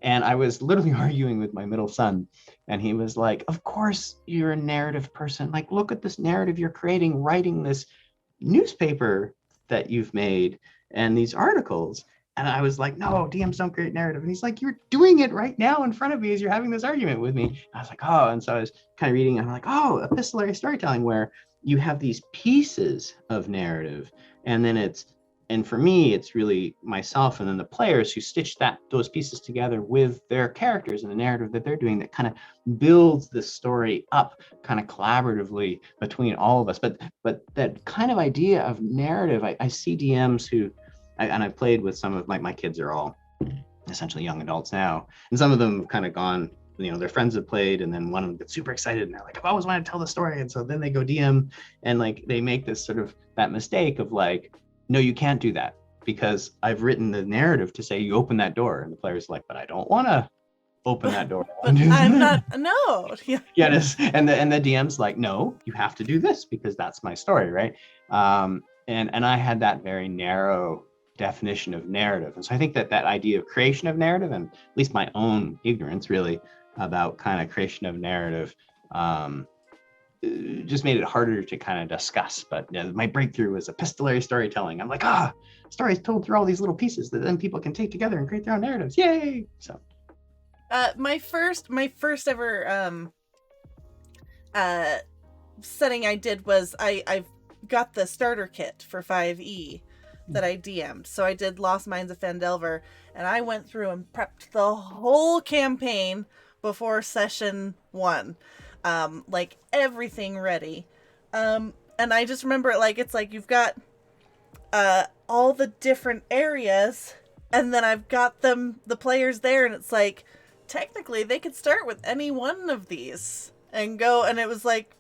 And I was literally arguing with my middle son, and he was like, of course you're a narrative person. Like, look at this narrative you're creating, writing this newspaper that you've made and these articles. And I was like, no, DMs don't create narrative. And he's like, you're doing it right now in front of me as you're having this argument with me. And I was like, oh, and so I was kind of reading, and I'm like, oh, epistolary storytelling, where you have these pieces of narrative, and then and for me, it's really myself and then the players who stitch those pieces together with their characters and the narrative that they're doing, that kind of builds the story up kind of collaboratively between all of us. But that kind of idea of narrative, I see DMs who, and I've played with some of my kids are all essentially young adults now, and some of them have kind of gone, you know, their friends have played, and then one of them gets super excited and they're like, I've always wanted to tell the story. And so then they go DM, and like they make this sort of that mistake of like, no, you can't do that, because I've written the narrative to say you open that door, and the player's like, but I don't want to open that door. but I'm not, no. Yeah. Yes. And the DM's like, no, you have to do this because that's my story, right? And I had that very narrow definition of narrative. And so I think that idea of creation of narrative, and at least my own ignorance really about kind of creation of narrative, just made it harder to kind of discuss. But you know, my breakthrough was epistolary storytelling. I'm like, stories told through all these little pieces that then people can take together and create their own narratives. Yay! So, my first ever setting I did was I've got the starter kit for 5e that I DM'd. So I did Lost Mines of Phandelver, and I went through and prepped the whole campaign before session 1. Like everything ready. And I just remember it like, it's like you've got all the different areas, and then I've got the players there, and it's like, technically they could start with any one of these and go, and it was like,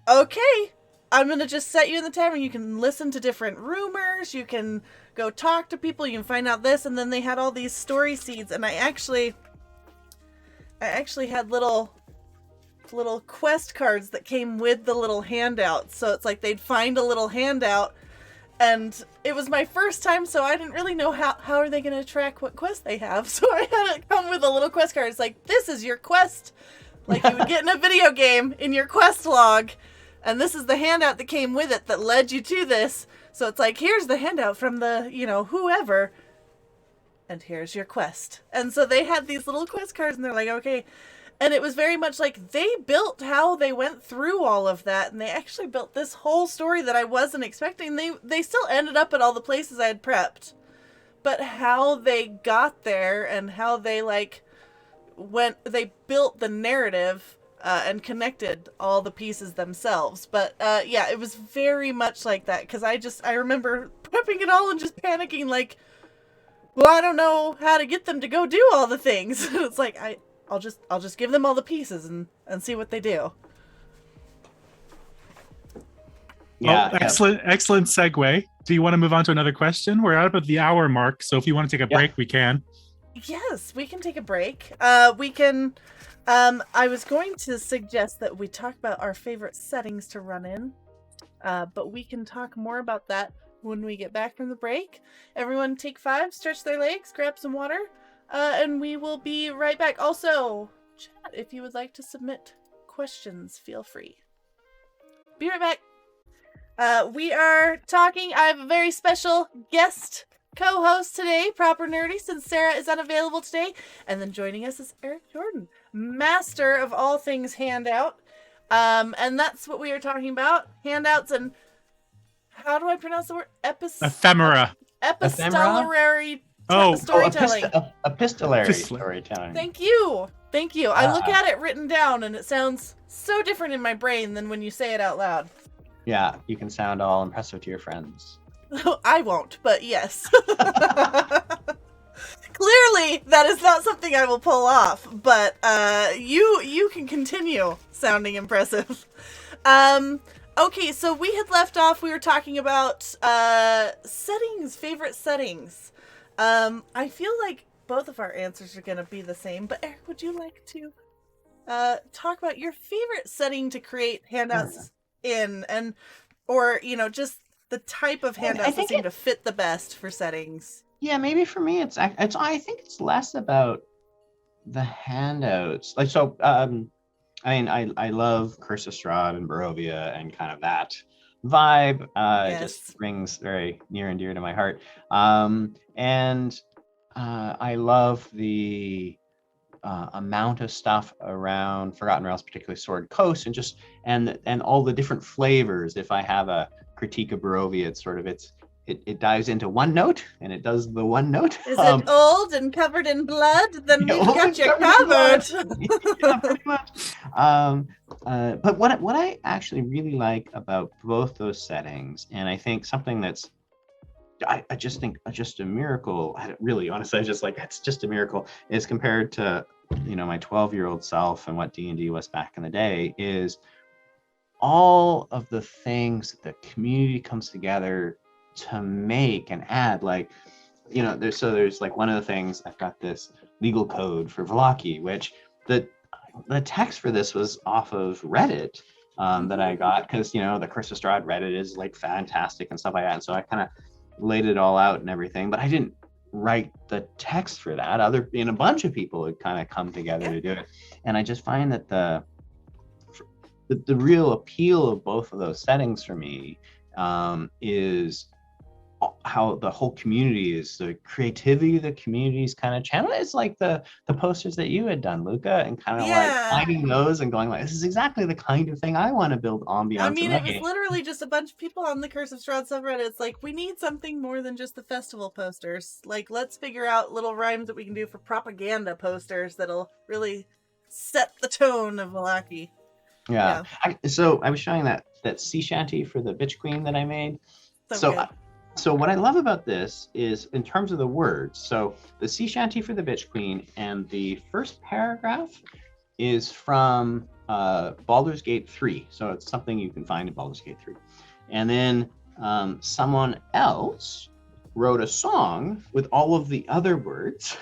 okay, I'm going to just set you in the tavern. You can listen to different rumors, you can go talk to people, you can find out this, and then they had all these story seeds, and I actually had little quest cards that came with the little handouts. So it's like they'd find a little handout, and it was my first time, so I didn't really know how are they going to track what quest they have. So I had it come with a little quest card. It's like, this is your quest, like you would get in a video game, in your quest log, and this is the handout that came with it that led you to this. So it's like, here's the handout from the, you know, whoever. and here's your quest. And so they had these little quest cards, and they're like, okay. And it was very much like they built how they went through all of that, and they actually built this whole story that I wasn't expecting. They still ended up at all the places I had prepped, but how they got there and how they they built the narrative and connected all the pieces themselves. But yeah, it was very much like that, because I remember prepping it all and just panicking, like, well, I don't know how to get them to go do all the things. It's like I'll just give them all the pieces and see what they do. Yeah. Well, excellent segue. Do you want to move on to another question? We're out of the hour mark, so if you want to take a break, we can. Yes, we can take a break. We can. I was going to suggest that we talk about our favorite settings to run in, but we can talk more about that when we get back from the break. Everyone take 5, stretch their legs, grab some water, and we will be right back. Also, chat, if you would like to submit questions, feel free. Be right back. We are talking. I have a very special guest co-host today, ProperNerdy, since Sarah is unavailable today. And then joining us is Eric Jordan, master of all things handout. And that's what we are talking about. Handouts and, how do I pronounce the word? Ephemera. Epistolary storytelling. Epistolary storytelling. Thank you. I look at it written down and it sounds so different in my brain than when you say it out loud. Yeah, you can sound all impressive to your friends. I won't, but yes. Clearly, that is not something I will pull off, but you can continue sounding impressive. Okay, so we had left off, we were talking about settings, favorite settings. I feel like both of our answers are going to be the same, but Eric, would you like to talk about your favorite setting to create handouts in, and or just the type of handouts that seem to fit the best for settings? Yeah, maybe for me it's I think it's less about the handouts. Like, so I love Curse of Strahd and Barovia and kind of that vibe. It just rings very near and dear to my heart. And I love the amount of stuff around Forgotten Realms, particularly Sword Coast, and all the different flavors. If I have a critique of Barovia, it dives into one note and it does the one note. Is it old and covered in blood? Then we've got you covered. Yeah, pretty much. But what I actually really like about both those settings, and I think something that's I just think just a miracle, really honestly, it's just a miracle, is compared to my 12-year-old self and what D&D was back in the day, is all of the things that the community comes together to make and add. Like, there's like one of the things, I've got this legal code for Vallaki, which the text for this was off of Reddit that I got, because the Curse of Strahd Reddit is like fantastic and stuff like that, and so I kind of laid it all out and everything, but I didn't write the text for that. A bunch of people would kind of come together to do it, and I just find that the real appeal of both of those settings for me is how the whole community is, the creativity the community's kind of channel. It's like the posters that you had done, Luca, and kind of like finding those and going like, this is exactly the kind of thing I want to build ambiance. I mean, it was literally just a bunch of people on the Curse of Strahd subreddit. It's like, we need something more than just the festival posters. Like, let's figure out little rhymes that we can do for propaganda posters that'll really set the tone of Vallaki. Yeah. So I was showing that sea shanty for the Bitch Queen that I made. So what I love about this is, in terms of the words, so the sea shanty for the Bitch Queen, and the first paragraph is from Baldur's Gate 3. So it's something you can find in Baldur's Gate 3. And then someone else wrote a song with all of the other words.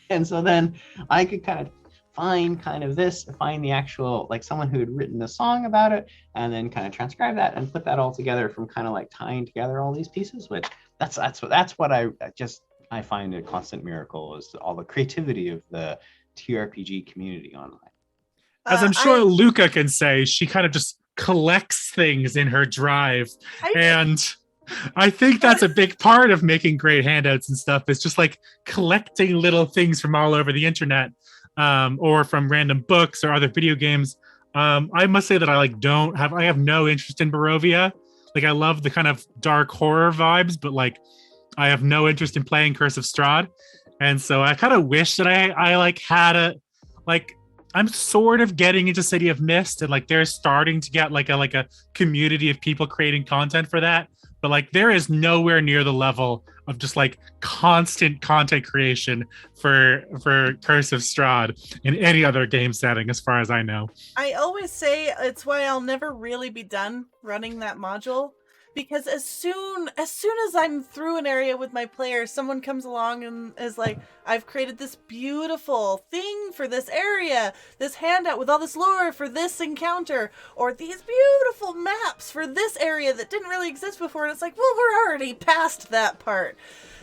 And so then I could kind of find the actual, like, someone who had written a song about it, and then kind of transcribe that and put that all together from kind of like tying together all these pieces, which that's what I find a constant miracle, is all the creativity of the TRPG community online. As I'm sure Luca can say, she kind of just collects things in her drive, and I think that's a big part of making great handouts and stuff. It's just like collecting little things from all over the internet, or from random books or other video games. I must say that I have no interest in Barovia. Like, I love the kind of dark horror vibes, but like I have no interest in playing Curse of Strahd. And so I kind of wish that I like had a, like, I'm sort of getting into City of Mist, and like they're starting to get like a community of people creating content for that. But like there is nowhere near the level of just like constant content creation for Curse of Strahd in any other game setting, as far as I know. I always say it's why I'll never really be done running that module, because as soon as I'm through an area with my players, someone comes along and is like, I've created this beautiful thing for this area, this handout with all this lore for this encounter, or these beautiful maps for this area that didn't really exist before. And it's like, well, we're already past that part.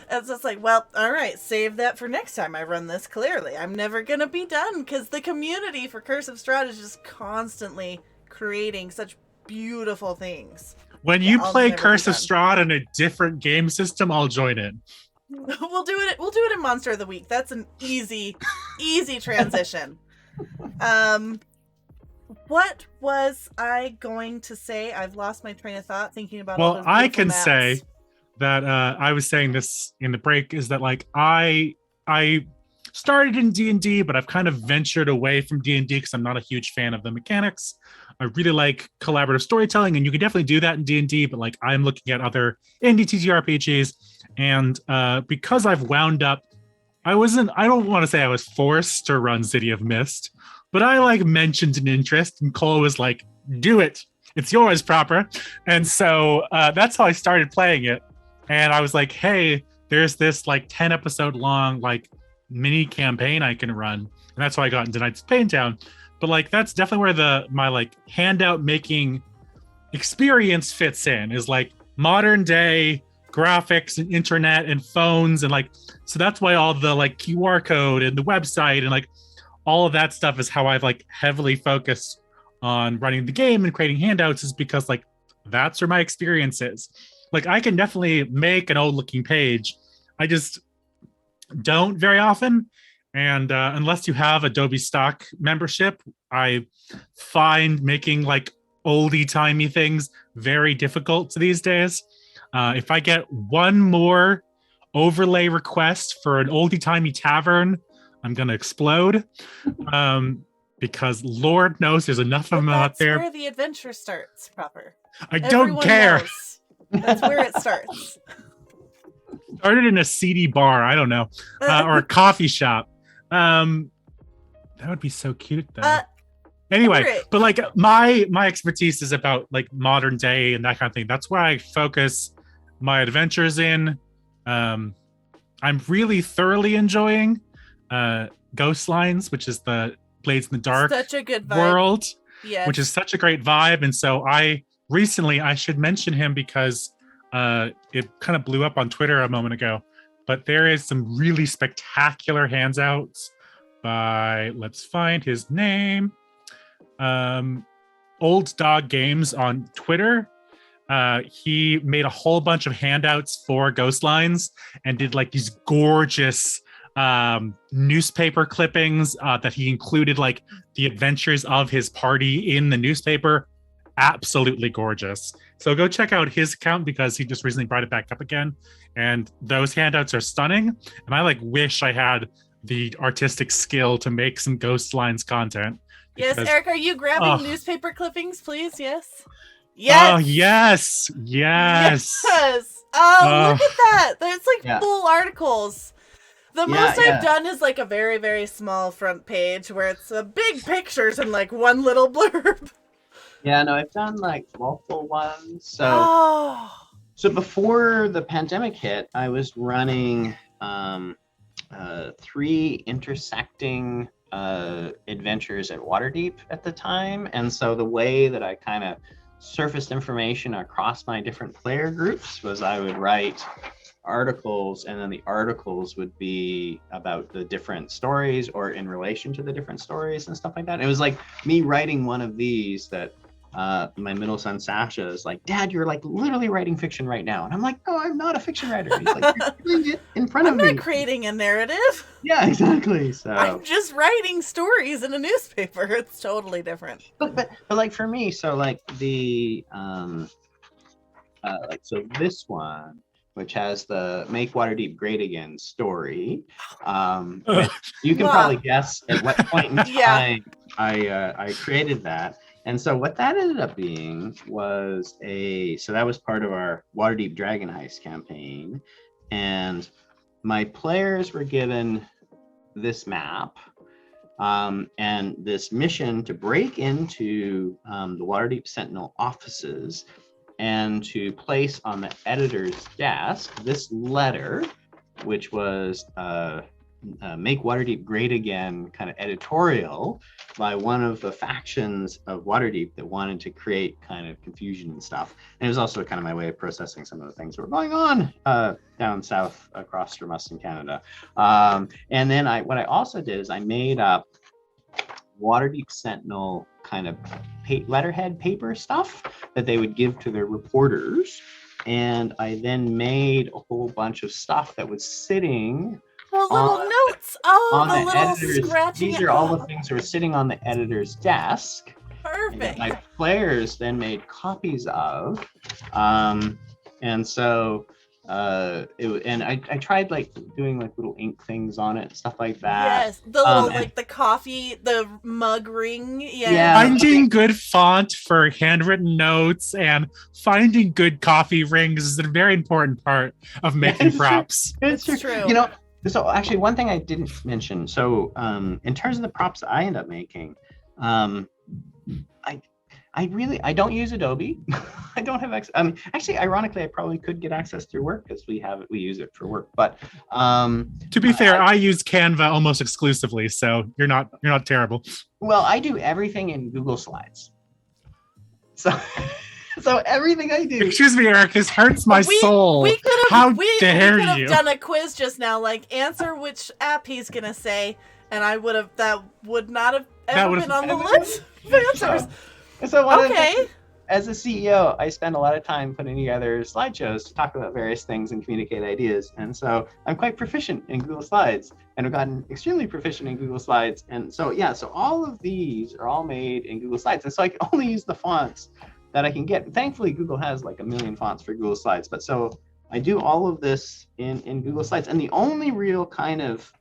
And so it's like, well, all right, save that for next time I run this. Clearly, I'm never going to be done, because the community for Curse of Strahd is just constantly creating such beautiful things. When you play Curse of Strahd in a different game system, I'll join in. We'll do it in Monster of the Week. That's an easy transition. What was I going to say? I've lost my train of thought thinking about all those I beautiful can maps. say that I was saying this in the break, is that like I started in D&D, but I've kind of ventured away from D&D because I'm not a huge fan of the mechanics. I really like collaborative storytelling, and you can definitely do that in D&D, but like I'm looking at other indie TTRPGs, and because I've wound up, I don't want to say I was forced to run City of Mist, but I like mentioned an interest, and Cole was like, do it. It's yours, Proper. And so that's how I started playing it. And I was like, hey, there's this like 10 episode long like mini campaign I can run. And that's how I got into Knights of Paintown. But like that's definitely where my like handout making experience fits in, is like modern day graphics and internet and phones, and like so that's why all the like QR code and the website and like all of that stuff is how I've like heavily focused on running the game and creating handouts, is because like that's where my experience is. Like I can definitely make an old looking page, I just don't very often. And unless you have Adobe Stock membership, I find making like oldie timey things very difficult these days. If I get one more overlay request for an oldie timey tavern, I'm gonna explode. Because Lord knows there's enough of them out there. That's where the adventure starts, Proper. I don't care. Knows. That's where it starts. Started in a seedy bar, I don't know, or a coffee shop. That would be so cute though. Anyway, but like my expertise is about like modern day and that kind of thing. That's where I focus my adventures in. I'm really thoroughly enjoying Ghost Lines, which is the Blades in the Dark such a good vibe. World, yes. Which is such a great vibe. And so I should mention him because it kind of blew up on Twitter a moment ago, but there is some really spectacular handouts by, let's find his name, Old Dog Games on Twitter. He made a whole bunch of handouts for Ghost Lines and did like these gorgeous newspaper clippings that he included like the adventures of his party in the newspaper. Absolutely gorgeous. So go check out his account because he just recently brought it back up again. And those handouts are stunning. And I like wish I had the artistic skill to make some Ghost Lines content. Yes, Eric, are you grabbing newspaper clippings, please? Yes. Yes. Oh, yes. Yes. Yes. Oh, look at that. There's like full articles. The most I've done is like a very, very small front page where it's big pictures and like one little blurb. Yeah, no, I've done like multiple ones. So before the pandemic hit, I was running 3 intersecting adventures at Waterdeep at the time. And so the way that I kind of surfaced information across my different player groups was I would write articles, and then the articles would be about the different stories or in relation to the different stories and stuff like that. It was like me writing one of these that my middle son Sasha is like, Dad, you're like literally writing fiction right now. And I'm like, no, I'm not a fiction writer. He's like, you're doing it in front I'm of not me. creating a narrative. Yeah, exactly. So I'm just writing stories in a newspaper. It's totally different. but like for me, so like the like so this one, which has the Make Waterdeep Great Again story. Which you can probably guess at what point in time I created that. And so what that ended up being was so that was part of our Waterdeep Dragon Heist campaign. And my players were given this map and this mission to break into the Waterdeep Sentinel offices and to place on the editor's desk this letter, which was Make Waterdeep Great Again kind of editorial by one of the factions of Waterdeep that wanted to create kind of confusion and stuff. And it was also kind of my way of processing some of the things that were going on down south across from us in Canada. And then what I also did is I made up Waterdeep Sentinel kind of letterhead paper stuff that they would give to their reporters. And I then made a whole bunch of stuff that was sitting little notes. Oh, on the little editor's, scratching. These are all the things that were sitting on the editor's desk. Perfect. My players then made copies of. And so I tried like doing like little ink things on it, stuff like that. Yes, the little like the coffee, the mug ring. Yeah. Finding good font for handwritten notes and finding good coffee rings is a very important part of making props. It's true. You know, so actually one thing I didn't mention. So in terms of the props that I end up making, I don't use Adobe. I don't have access. Actually, ironically, I probably could get access through work because we use it for work. But to be fair, I use Canva almost exclusively, so you're not terrible. Well, I do everything in Google Slides. So everything I do. Excuse me, Eric. This hurts my soul. How dare you? We could have done a quiz just now, like answer which app he's gonna say, and that would not have ever been on the list of answers. So as a CEO, I spend a lot of time putting together slideshows to talk about various things and communicate ideas. And so I'm quite proficient in Google Slides, and I've gotten extremely proficient in Google Slides. And so, so all of these are all made in Google Slides. And so I can only use the fonts that I can get. Thankfully, Google has like 1 million fonts for Google Slides. But so I do all of this in Google Slides. And the only real kind of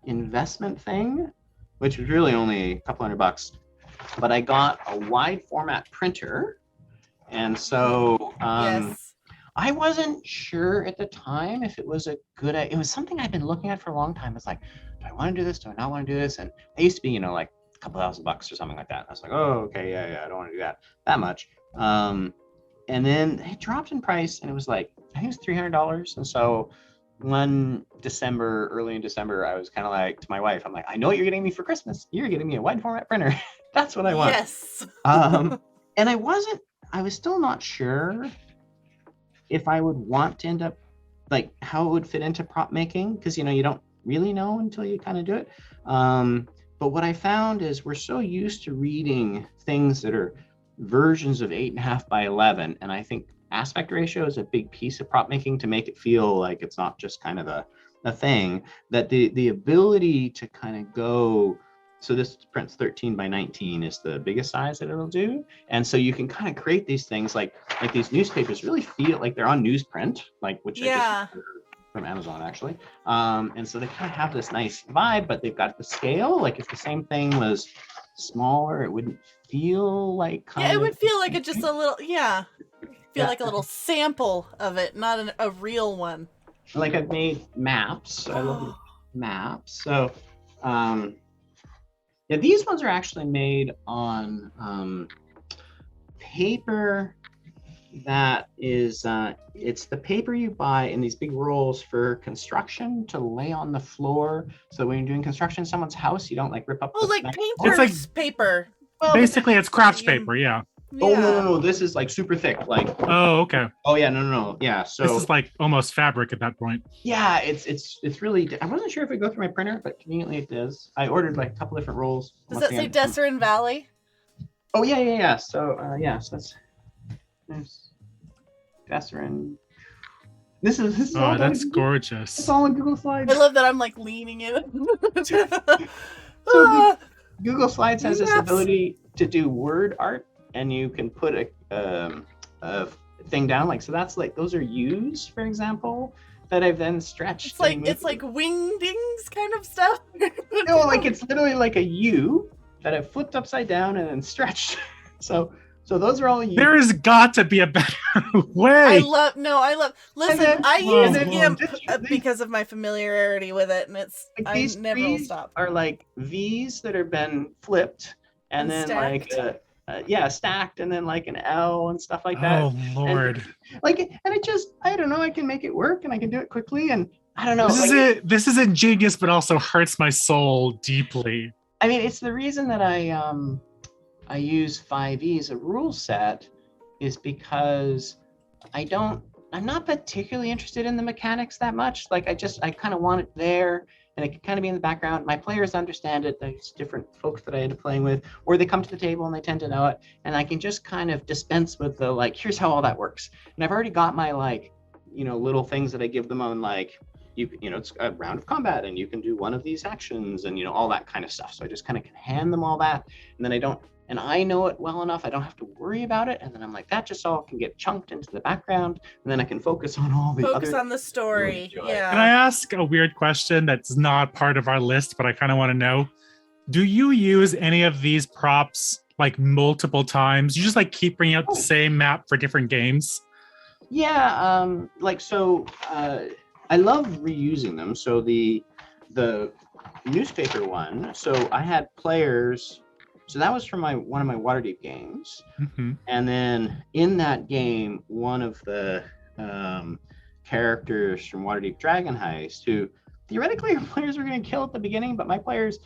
investment thing, which was really only a couple $100, but I got a wide format printer. And so I wasn't sure at the time if it was a good idea. It was something I've been looking at for a long time. It's like, do I want to do this? Do I not want to do this? And it used to be, like a couple $1,000 or something like that. I was like, oh, okay, yeah, I don't want to do that much. And then it dropped in price, and it was like, I think it was $300. And so early in December, I was kind of like to my wife, I'm like, I know what you're getting me for Christmas. You're getting me a wide format printer. That's what I want. Yes. And I was still not sure if I would want to end up, like how it would fit into prop making, because you don't really know until you kind of do it. But what I found is we're so used to reading things that are versions of 8.5 by 11, and I think aspect ratio is a big piece of prop making to make it feel like it's not just kind of a thing, that the ability to kind of go, so this prints 13 by 19 is the biggest size that it'll do. And so you can kind of create these things like these newspapers really feel like they're on newsprint, which I just from Amazon actually. And so they kind of have this nice vibe, but they've got the scale. Like if the same thing was smaller, it wouldn't feel like it would feel like just a little, like a little sample of it, not a real one. Like I've made maps. I love maps. So these ones are actually made on paper that is it's the paper you buy in these big rolls for construction to lay on the floor, so when you're doing construction in someone's house, you don't like rip up like painter's paper. Well, basically it's craft paper. Oh no, this is like super thick, like. Oh, okay. Oh yeah, no, yeah. So this is like almost fabric at that point. Yeah, it's really. I wasn't sure if it go through my printer, but conveniently it does. I ordered like a couple different rolls. Does that say Desert Valley? Oh yeah. So so that's there's Gasserin. This is all Oh, done that's in gorgeous. It's all in Google Slides. I love that I'm like leaning in. So Ah, Google Slides has this maps. ability to do word art, and you can put a thing down. Like so, that's like those are U's, for example, that I've then stretched. It's like wingdings kind of stuff. No, like it's literally like a U that I've flipped upside down and then stretched. So those are all U's. There has got to be a better I way. love. Listen, then- I Whoa, use whoa. GIMP These- because of my familiarity with it, and it's Like I these never will trees stop. are like V's that have been flipped and then Stacked. like stacked and then like an L and stuff like that. Oh Lord. I don't know, I can make it work and I can do it quickly and I don't know. This is ingenious, but also hurts my soul deeply. I mean, it's the reason that I use 5e as a rule set is because I'm not particularly interested in the mechanics that much. Like I kind of want it there and it can kind of be in the background. My players understand it. There's different folks that I end up playing with, or they come to the table and they tend to know it. And I can just kind of dispense with the like, here's how all that works. And I've already got my like, little things that I give them on like, it's a round of combat and you can do one of these actions and, all that kind of stuff. So I just kind of can hand them all that. And then I know it well enough, I don't have to worry about it. And then I'm like, that just all can get chunked into the background. And then I can focus on all the Focus other. on the story. Yeah. Can I ask a weird question that's not part of our list, but I kind of want to know? Do you use any of these props like multiple times? You just like keep bringing out the same map for different games? Yeah, I love reusing them. So the newspaper one, so I had players. So that was from one of my Waterdeep games. Mm-hmm. And then in that game, one of the characters from Waterdeep Dragon Heist, who theoretically our players were going to kill at the beginning, but my players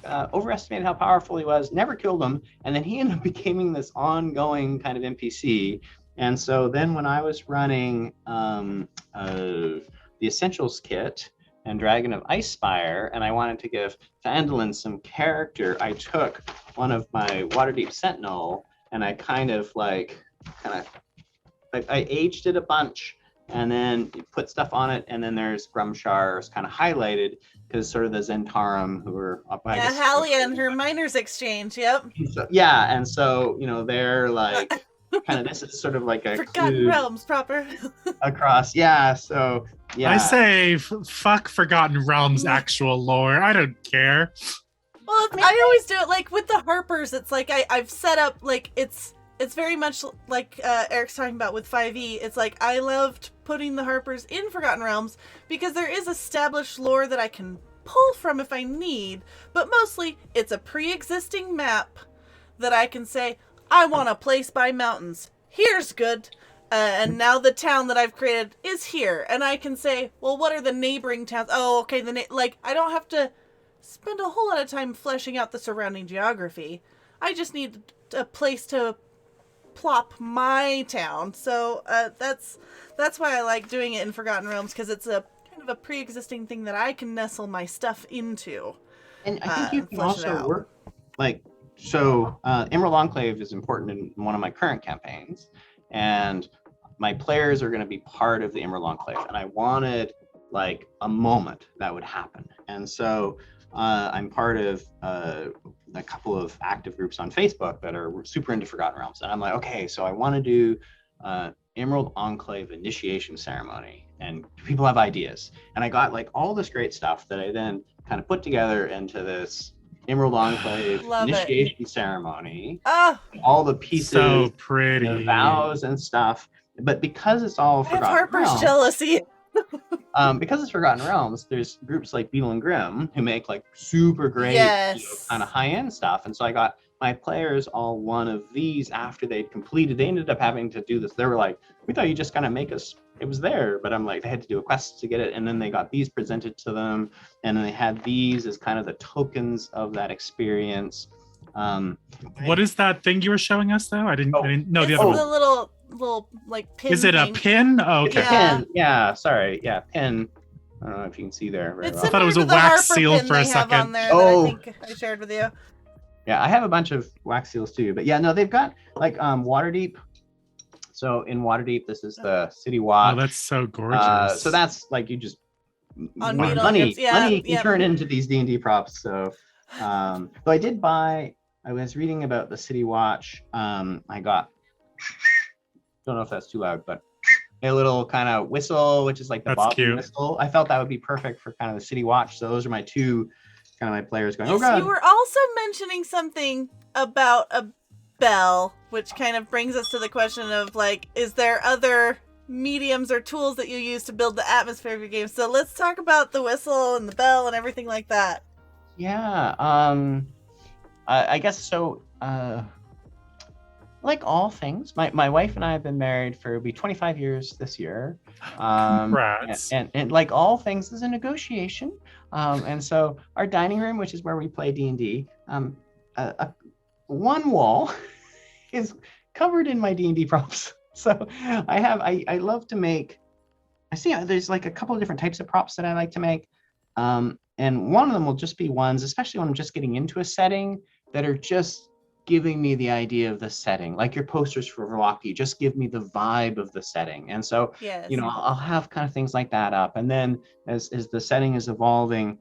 overestimated how powerful he was, never killed him, and then he ended up becoming this ongoing kind of NPC. And so then when I was running the Essentials kit and Dragon of Icespire, and I wanted to give Phandalin some character, I took one of my Waterdeep Sentinel and I I aged it a bunch and then put stuff on it, and then there's Grumshar's kind of highlighted because sort of the Zentarum who are up by Halia and her miners exchange. Yep. So, yeah, and so they're like kind of this is sort of like a Forgotten Realms proper. across. Yeah, so yeah. I say fuck Forgotten Realms actual lore. I don't care. Well, I always do it like with the Harpers. It's like I've set up like it's very much like Eric's talking about with 5e. It's like I loved putting the Harpers in Forgotten Realms because there is established lore that I can pull from if I need, but mostly it's a pre-existing map that I can say, I want a place by mountains. Here's good. And now the town that I've created is here. And I can say, well, what are the neighboring towns? Oh, okay. I don't have to spend a whole lot of time fleshing out the surrounding geography. I just need a place to plop my town. So that's why I like doing it in Forgotten Realms, because it's a kind of a pre-existing thing that I can nestle my stuff into. And I think you can also work like so. Emerald Enclave is important in one of my current campaigns, and my players are going to be part of the Emerald Enclave, and I wanted like a moment that would happen, and so I'm part of a couple of active groups on Facebook that are super into Forgotten Realms, and I'm like, okay, so I want to do Emerald Enclave initiation ceremony, and people have ideas, and I got like all this great stuff that I then kind of put together into this Emerald Enclave initiation ceremony. All the pieces, so pretty, the vows and stuff. But because it's all Forgotten Harper's Realms, jealousy. because it's Forgotten Realms, there's groups like Beetle and Grimm who make like super great, kind of high-end stuff. And so I got my players all one of these after they'd completed. They ended up having to do this. They were like, we thought you just kind of make us. It was there, but I'm like, they had to do a quest to get it, and then they got these presented to them, and then they had these as kind of the tokens of that experience. What is that thing you were showing us though? I didn't know the other one. The little like pin. Is it thing. a pin? Oh, okay. Pin. Yeah, sorry. Yeah, pin. I don't know if you can see there. It's well. I thought it was a the wax Harper seal pin for a they have second. on there that I think I shared with you. Yeah, I have a bunch of wax seals too, but yeah, no, they've got like Waterdeep. So in Waterdeep, this is the City Watch. Oh, that's so gorgeous. So that's like you just On Wow. money. Yeah, money you can yep. turn into these D&D props. So, though I did buy. I was reading about the City Watch. I got. Don't know if that's too loud, but a little kind of whistle, which is like the That's bobbing cute. whistle. I felt that would be perfect for kind of the City Watch. So those are my two kind of my players going. Yes, Oh God! you were also mentioning something about a bell, which kind of brings us to the question of like, is there other mediums or tools that you use to build the atmosphere of your game? So let's talk about the whistle and the bell and everything like that. Yeah. I guess so. Like all things, my wife and I have been married for it'll be 25 years this year. Congrats. And like all things is a negotiation. And so our dining room, which is where we play D&D, one wall is covered in my D&D props. So I love to make, I see there's like a couple of different types of props that I like to make. And one of them will just be ones, especially when I'm just getting into a setting, that are just giving me the idea of the setting. Like your posters for Roleplay just give me the vibe of the setting. And so, Yes. I'll have kind of things like that up. And then as the setting is evolving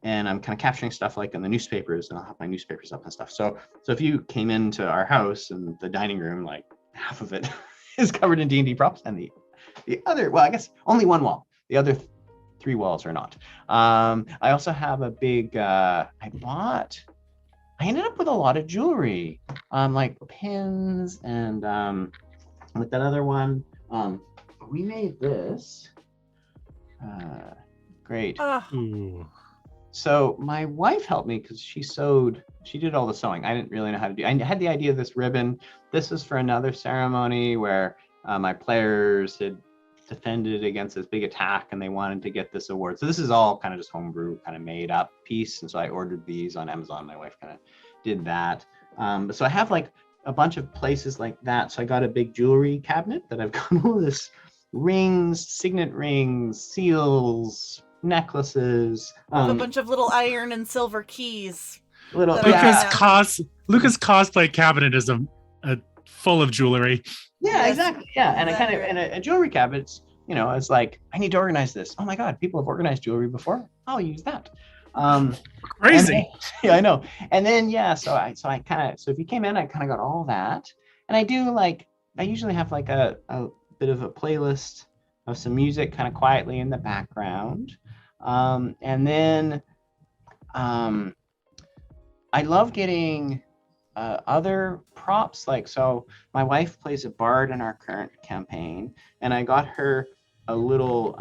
and I'm kind of capturing stuff like in the newspapers, and I'll have my newspapers up and stuff. So if you came into our house and the dining room, like half of it is covered in D&D props, and the other, well, I guess only one wall. The other 3 walls are not. I also have a big, I ended up with a lot of jewelry, like pins and with that other one, we made this. Great. Ooh. So my wife helped me because she did all the sewing. I didn't really know how to do. I had the idea of this ribbon. This was for another ceremony where my players had defended against this big attack and they wanted to get this award. So this is all kind of just homebrew, kind of made up piece. And so I ordered these on Amazon. My wife kind of did that. So I have like a bunch of places like that. So I got a big jewelry cabinet that I've got all this rings, signet rings, seals, necklaces. A bunch of little iron and silver keys. Luca's cosplay cabinet is a full of jewelry. Yeah, exactly. Yeah, and a jewelry cabinet. It's like I need to organize this. Oh my God, people have organized jewelry before. I'll use that. Crazy. Yeah, I know. And then so if you came in, I kind of got all that, and I usually have like a bit of a playlist of some music kind of quietly in the background, and then I love getting other props. Like, so my wife plays a bard in our current campaign, and I got her a little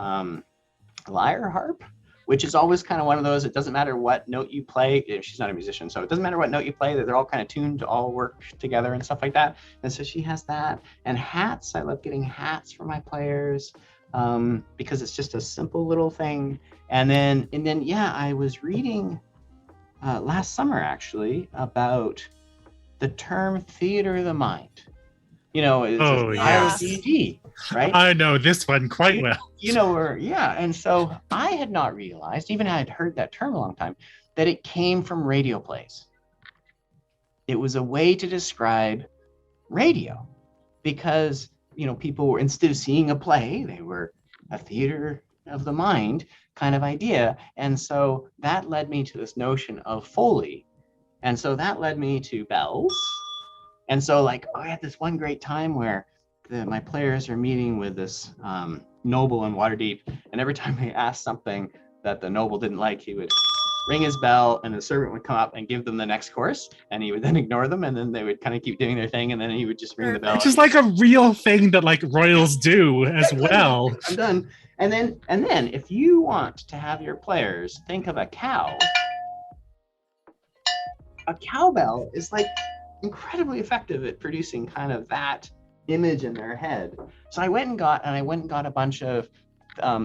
lyre harp, which is always kind of one of those, it doesn't matter what note you play. She's not a musician, so it doesn't matter what note you play, that they're all kind of tuned to all work together and stuff like that. And so she has that. And hats, I love getting hats for my players because it's just a simple little thing. And then I was reading last summer actually about the term theater of the mind. It's D&D, right? I know this one quite well. And so I had not realized, even I had heard that term a long time, that it came from radio plays. It was a way to describe radio because, people were, instead of seeing a play, they were a theater of the mind kind of idea. And so that led me to this notion of Foley. And so that led me to bells. And so I had this one great time where my players are meeting with this noble in Waterdeep, and every time they asked something that the noble didn't like, he would ring his bell and the servant would come up and give them the next course, and he would then ignore them, and then they would kind of keep doing their thing, and then he would just ring the bell. Which is like a real thing that royals do as well. I'm done. And then if you want to have your players think of a cow, a cowbell is incredibly effective at producing kind of that image in their head. So I went and got a bunch of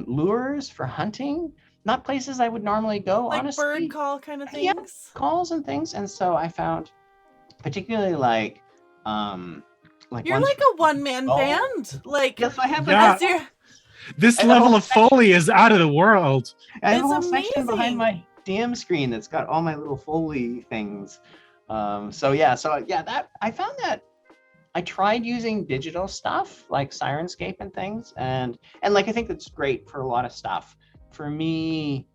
lures for hunting, not places I would normally go, honestly. Bird call kind of things. Yeah, calls and things. And so I found particularly you're like a one-man band. Yes, I have this level of Foley is out of the world. I have a whole section behind my DM screen that's got all my little Foley things. So that I found that I tried using digital stuff like Sirenscape and things, and like I think that's great for a lot of stuff. For me,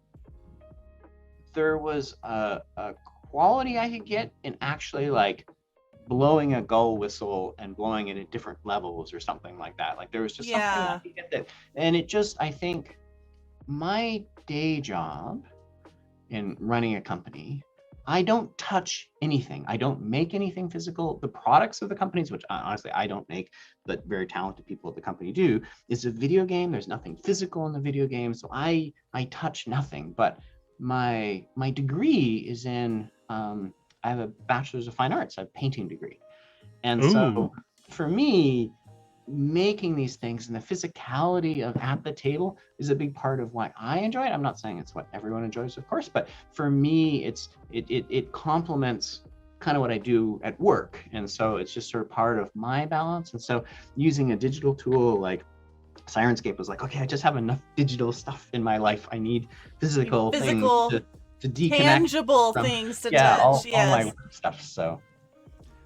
there was a quality I could get in actually like blowing a gull whistle and blowing it at different levels or something like that. Like there was just something I could get that, and it just, I think my day job in running a company, I don't touch anything. I don't make anything physical. The products of the companies, which honestly I don't make, but very talented people at the company do, is a video game. There's nothing physical in the video game, so I touch nothing. But my degree is in I have a bachelor's of fine arts, a painting degree, and so for me, making these things and the physicality of at the table is a big part of why I enjoy it. I'm not saying it's what everyone enjoys, of course, but for me, it complements kind of what I do at work, and so it's just sort of part of my balance. And so using a digital tool like Sirenscape was like, okay, I just have enough digital stuff in my life. I need physical things to deconnect tangible from, things to touch. all my work stuff. So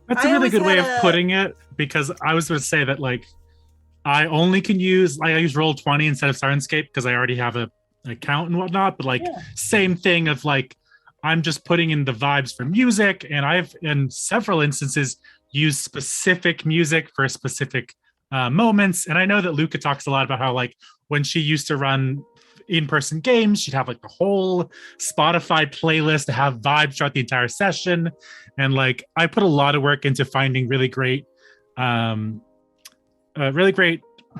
that's a really good way of putting it, because I was going to say that like I only can use, like I use Roll20 instead of Sirenscape because I already have an account and whatnot, but like same thing of like I'm just putting in the vibes for music, and I've in several instances used specific music for specific moments. And I know that Luca talks a lot about how like when she used to run in-person games, she'd have like the whole Spotify playlist to have vibes throughout the entire session. And like I put a lot of work into finding really great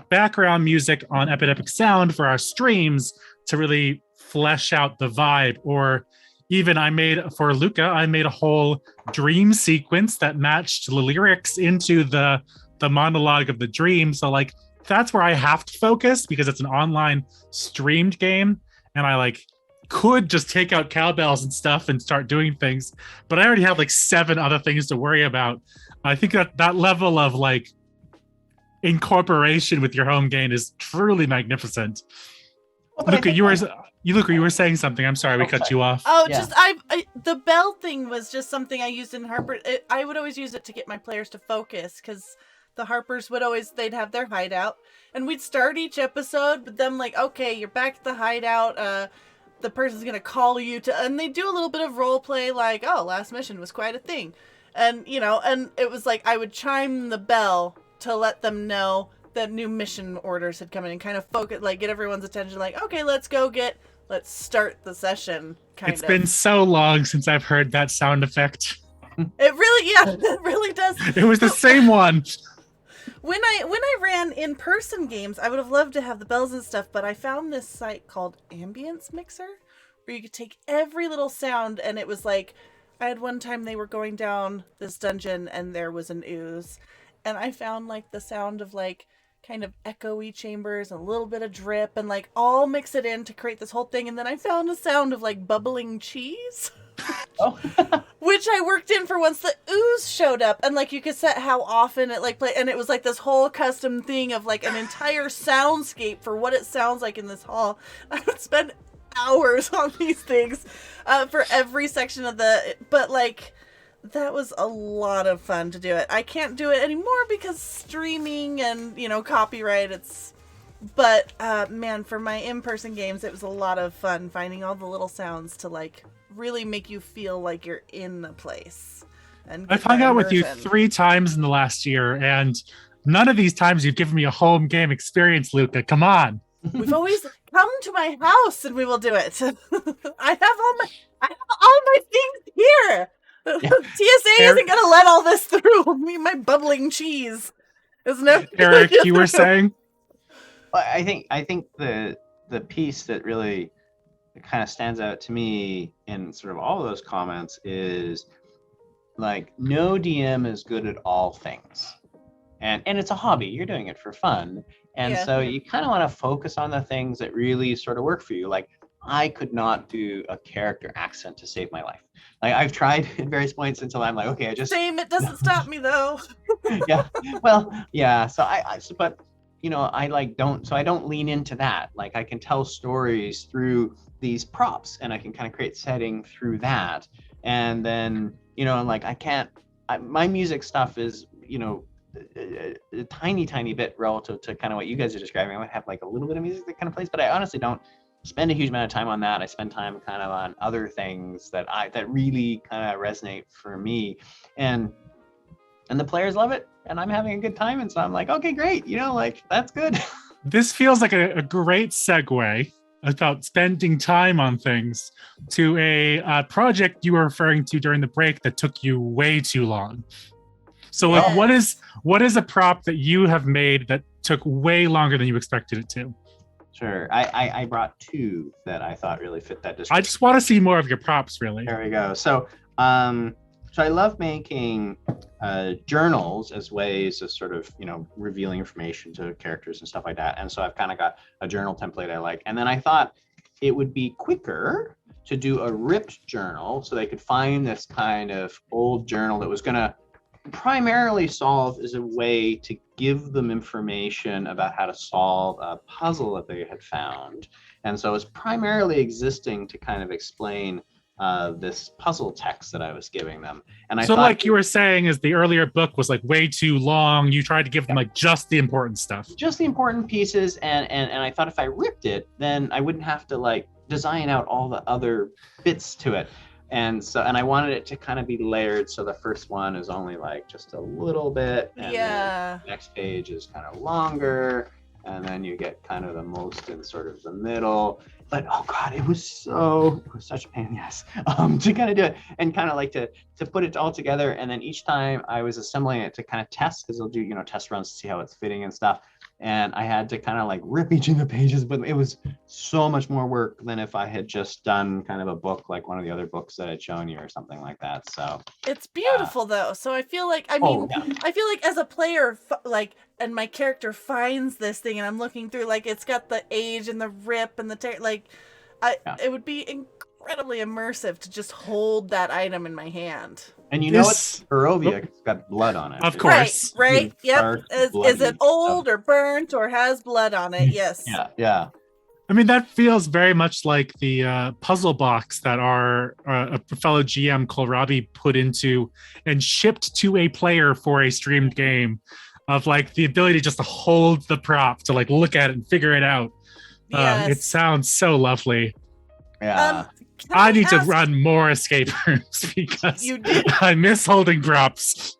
background music on Epic Sound for our streams to really flesh out the vibe. Or even I made a whole dream sequence that matched the lyrics into the monologue of the dream. So like that's where I have to focus because it's an online streamed game, and I like could just take out cowbells and stuff and start doing things, but I already have like 7 other things to worry about. I think that level of like incorporation with your home game is truly magnificent. Luca, you were saying something. I'm sorry, we cut you off. Just the bell thing was just something I used in Harper. I would always use it to get my players to focus, because the Harpers they'd have their hideout, and we'd start each episode with them like, okay, you're back at the hideout. The person's gonna call you and they do a little bit of role play, like, oh, last mission was quite a thing, and and it was like I would chime the bell to let them know that new mission orders had come in and kind of focus, like get everyone's attention, like, okay, let's start the session. It's been so long since I've heard that sound effect. It really does. It was the same one. When I ran in-person games, I would have loved to have the bells and stuff, but I found this site called Ambience Mixer, where you could take every little sound, and it was like, I had one time they were going down this dungeon, and there was an ooze, and I found like the sound of like kind of echoey chambers and a little bit of drip, and like all mix it in to create this whole thing, and then I found a sound of like bubbling cheese. Which I worked in for once the ooze showed up, and like you could set how often it like play, and it was like this whole custom thing of like an entire soundscape for what it sounds like in this hall. I would spend hours on these things for every section of but like that was a lot of fun to do it. I can't do it anymore because streaming and copyright, but man, for my in-person games it was a lot of fun finding all the little sounds to like really make you feel like you're in the place. And I've hung out with you 3 times in the last year, and none of these times you've given me a home game experience, Luca. Come on. We've always come to my house and we will do it. I have all my things here. TSA isn't gonna let all this through. My bubbling cheese. Isn't it? Eric, you were saying? Well, I think the piece that really kind of stands out to me in sort of all of those comments is like, no DM is good at all things, and it's a hobby. You're doing it for fun, and so you kind of want to focus on the things that really sort of work for you. Like, I could not do a character accent to save my life. Like, I've tried at various points until I'm like, okay, it doesn't stop me though. So I don't lean into that. Like, I can tell stories through these props, and I can kind of create setting through that. And then and like my music stuff is, a tiny bit relative to kind of what you guys are describing. I might have like a little bit of music that kind of plays, but I honestly don't spend a huge amount of time on that. I spend time kind of on other things that really kind of resonate for me, and the players love it, and I'm having a good time, and so I'm like, okay, great, like that's good. This feels like a great segue about spending time on things to a project you were referring to during the break that took you way too long. So like, what is a prop that you have made that took way longer than you expected it to? Sure. I brought two that I thought really fit that description. I just want to see more of your props, really. There we go. So I love making journals as ways of sort of, revealing information to characters and stuff like that. And so I've kind of got a journal template I like. And then I thought it would be quicker to do a ripped journal so they could find this kind of old journal that was going to primarily solve as a way to give them information about how to solve a puzzle that they had found. And so it's primarily existing to kind of explain this puzzle text that I was giving them. And I thought, like you were saying, is the earlier book was like way too long. You tried to give them like just the important stuff. Just the important pieces. And I thought if I ripped it, then I wouldn't have to like design out all the other bits to it. And I wanted it to kind of be layered. So the first one is only like just a little bit. And then the next page is kind of longer. And then you get kind of the most in sort of the middle. But oh God, it was such a pain in the ass to kind of do it and kind of like to put it all together. And then each time I was assembling it to kind of test, because they'll do, test runs to see how it's fitting and stuff. And I had to kind of like rip each of the pages, but it was so much more work than if I had just done kind of a book like one of the other books that I'd shown you or something like that. So it's beautiful though. So I feel like, I feel like as a player, and my character finds this thing and I'm looking through, like it's got the age and the rip and the it would be incredibly immersive to just hold that item in my hand. And it's Barovia, it's got blood on it. Of course. Right. Yep. Is it old or burnt or has blood on it? Yes. Yeah. I mean, that feels very much like the puzzle box that our a fellow GM, Kohlrabi, put into and shipped to a player for a streamed game, of like the ability just to hold the prop, to like look at it and figure it out. Yes. It sounds so lovely. Yeah. I need to run more escape rooms because I miss holding props.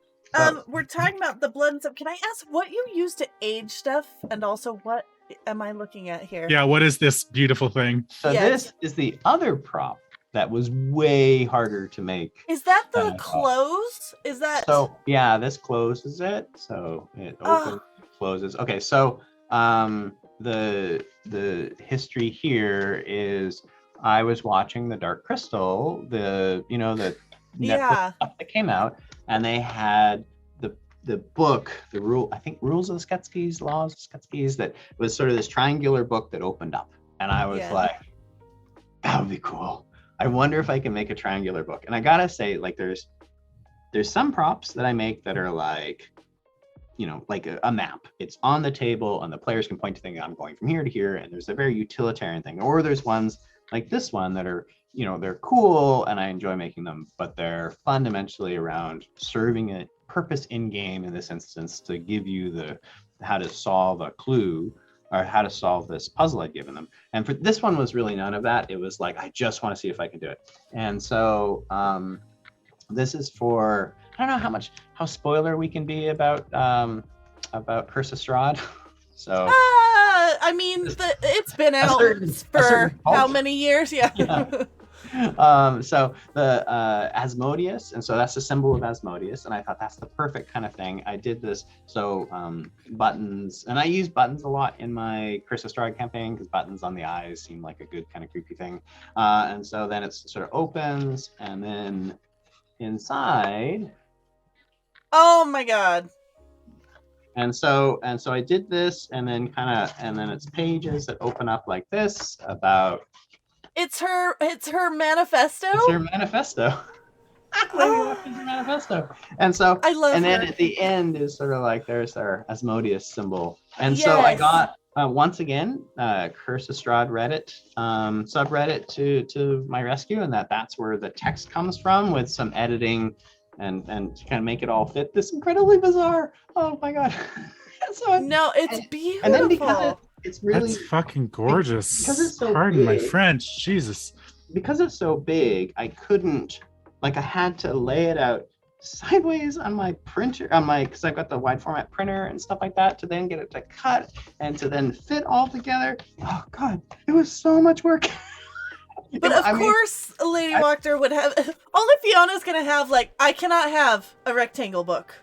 We're talking about the blood and stuff. Can I ask what you use to age stuff, and also what am I looking at here? Yeah, what is this beautiful thing? So this is the other prop that was way harder to make. Is that the close? Is that? So yeah, this closes it. So it opens, closes. Okay, so the history here is I was watching the Dark Crystal, the Netflix stuff that came out, and they had the book, Rules of the Sketskis, Laws of Sketskis, that was sort of this triangular book that opened up. And I was like, that would be cool. I wonder if I can make a triangular book. And I gotta say, like there's some props that I make that are like, like a map. It's on the table and the players can point to things, I'm going from here to here, and there's a very utilitarian thing. Or there's ones like this one that are, they're cool and I enjoy making them, but they're fundamentally around serving a purpose in game, in this instance, to give you how to solve a clue or how to solve this puzzle I'd given them. And for this one was really none of that. It was like, I just want to see if I can do it. And so this is for, I don't know how spoiler we can be about Curse of Strahd. So I mean, it's been out for how many years? Yeah. So the Asmodeus, and so that's the symbol of Asmodeus, and I thought that's the perfect kind of thing. I did this buttons, and I use buttons a lot in my Curse of Strahd campaign because buttons on the eyes seem like a good kind of creepy thing. And so then it sort of opens, and then inside. Oh my God. And so I did this, and then it's pages that open up like this about. It's her manifesto. It's her manifesto. It's her manifesto. And so, I love and her. then at the end is sort of like there's our Asmodeus symbol. And so I got once again, Curse Estrad Reddit subreddit to my rescue, and that's where the text comes from with some editing and to kind of make it all fit this incredibly bizarre. Oh my god! No, it's beautiful. And then because it's really That's fucking gorgeous. because it's so Pardon my big. French. Jesus. Because it's so big, I couldn't, I had to lay it out sideways on my printer, because I've got the wide format printer and stuff like that, to then get it to cut and to then fit all together. Oh god, it was so much work. But of course, Lady Wachter would have. Only Fiona's gonna have I cannot have a rectangle book.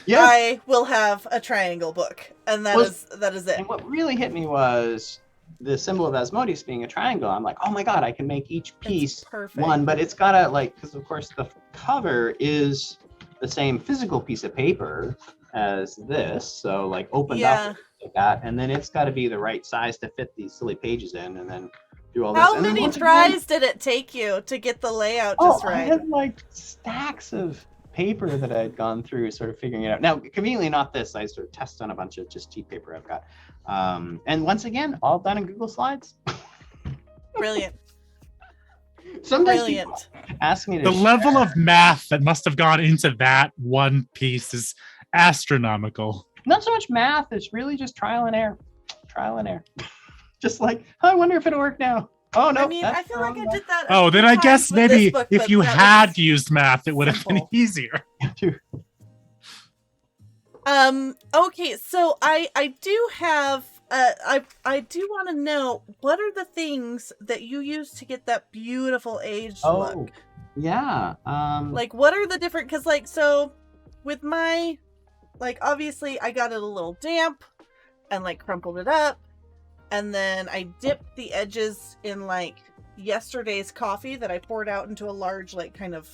Yeah, I will have a triangle book, and that is it. And what really hit me was the symbol of Asmodeus being a triangle. I'm like, oh my god, I can make each piece one, but it's gotta because of course the cover is the same physical piece of paper as this, so opened up like that, and then it's got to be the right size to fit these silly pages in, and then do all this. How many tries did it take you to get the layout just right? I had stacks of paper that I had gone through sort of figuring it out. Now, conveniently not this. I sort of tested on a bunch of just cheap paper I've got. And once again, all done in Google Slides. Brilliant. Sometimes people ask me to the level of math that must have gone into that one piece is astronomical. Not so much math, it's really just trial and error. Trial and error. Just I wonder if it'll work now. Oh no. I mean, I feel like I did that. Oh, then I guess maybe if you had used math, it would have been easier. Okay, so I do have I do want to know, what are the things that you use to get that beautiful aged look? Yeah. What are the different, because so with my obviously I got it a little damp and crumpled it up, and then I dipped the edges in yesterday's coffee that I poured out into a large kind of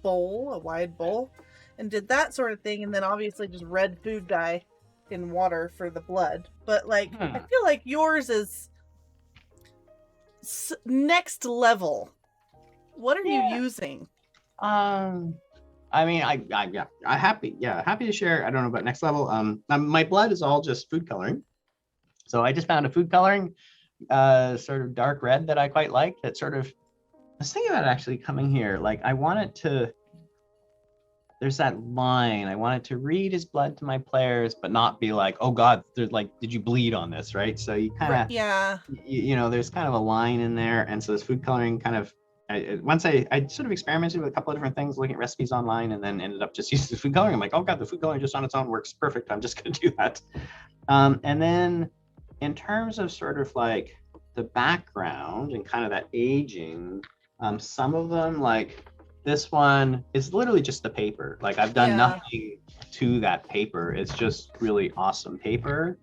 bowl, a wide bowl, and did that sort of thing, and then obviously just red food dye in water for the blood. But I feel like yours is next level. What are you using? I mean, I'm happy to share. I don't know about next level. My blood is all just food coloring. So I just found a food coloring, sort of dark red that I quite like. That sort of, I was thinking about actually coming here. I wanted to, there's that line. I wanted to read his blood to my players, but not be oh God, there's did you bleed on this, right? So you kind of, there's kind of a line in there. And so this food coloring kind of, once I sort of experimented with a couple of different things, looking at recipes online, and then ended up just using the food coloring. I'm like, oh God, the food coloring just on its own works perfect. I'm just going to do that. And then in terms of sort of the background and kind of that aging, some of them this one is literally just the paper. I've done nothing to that paper. It's just really awesome paper.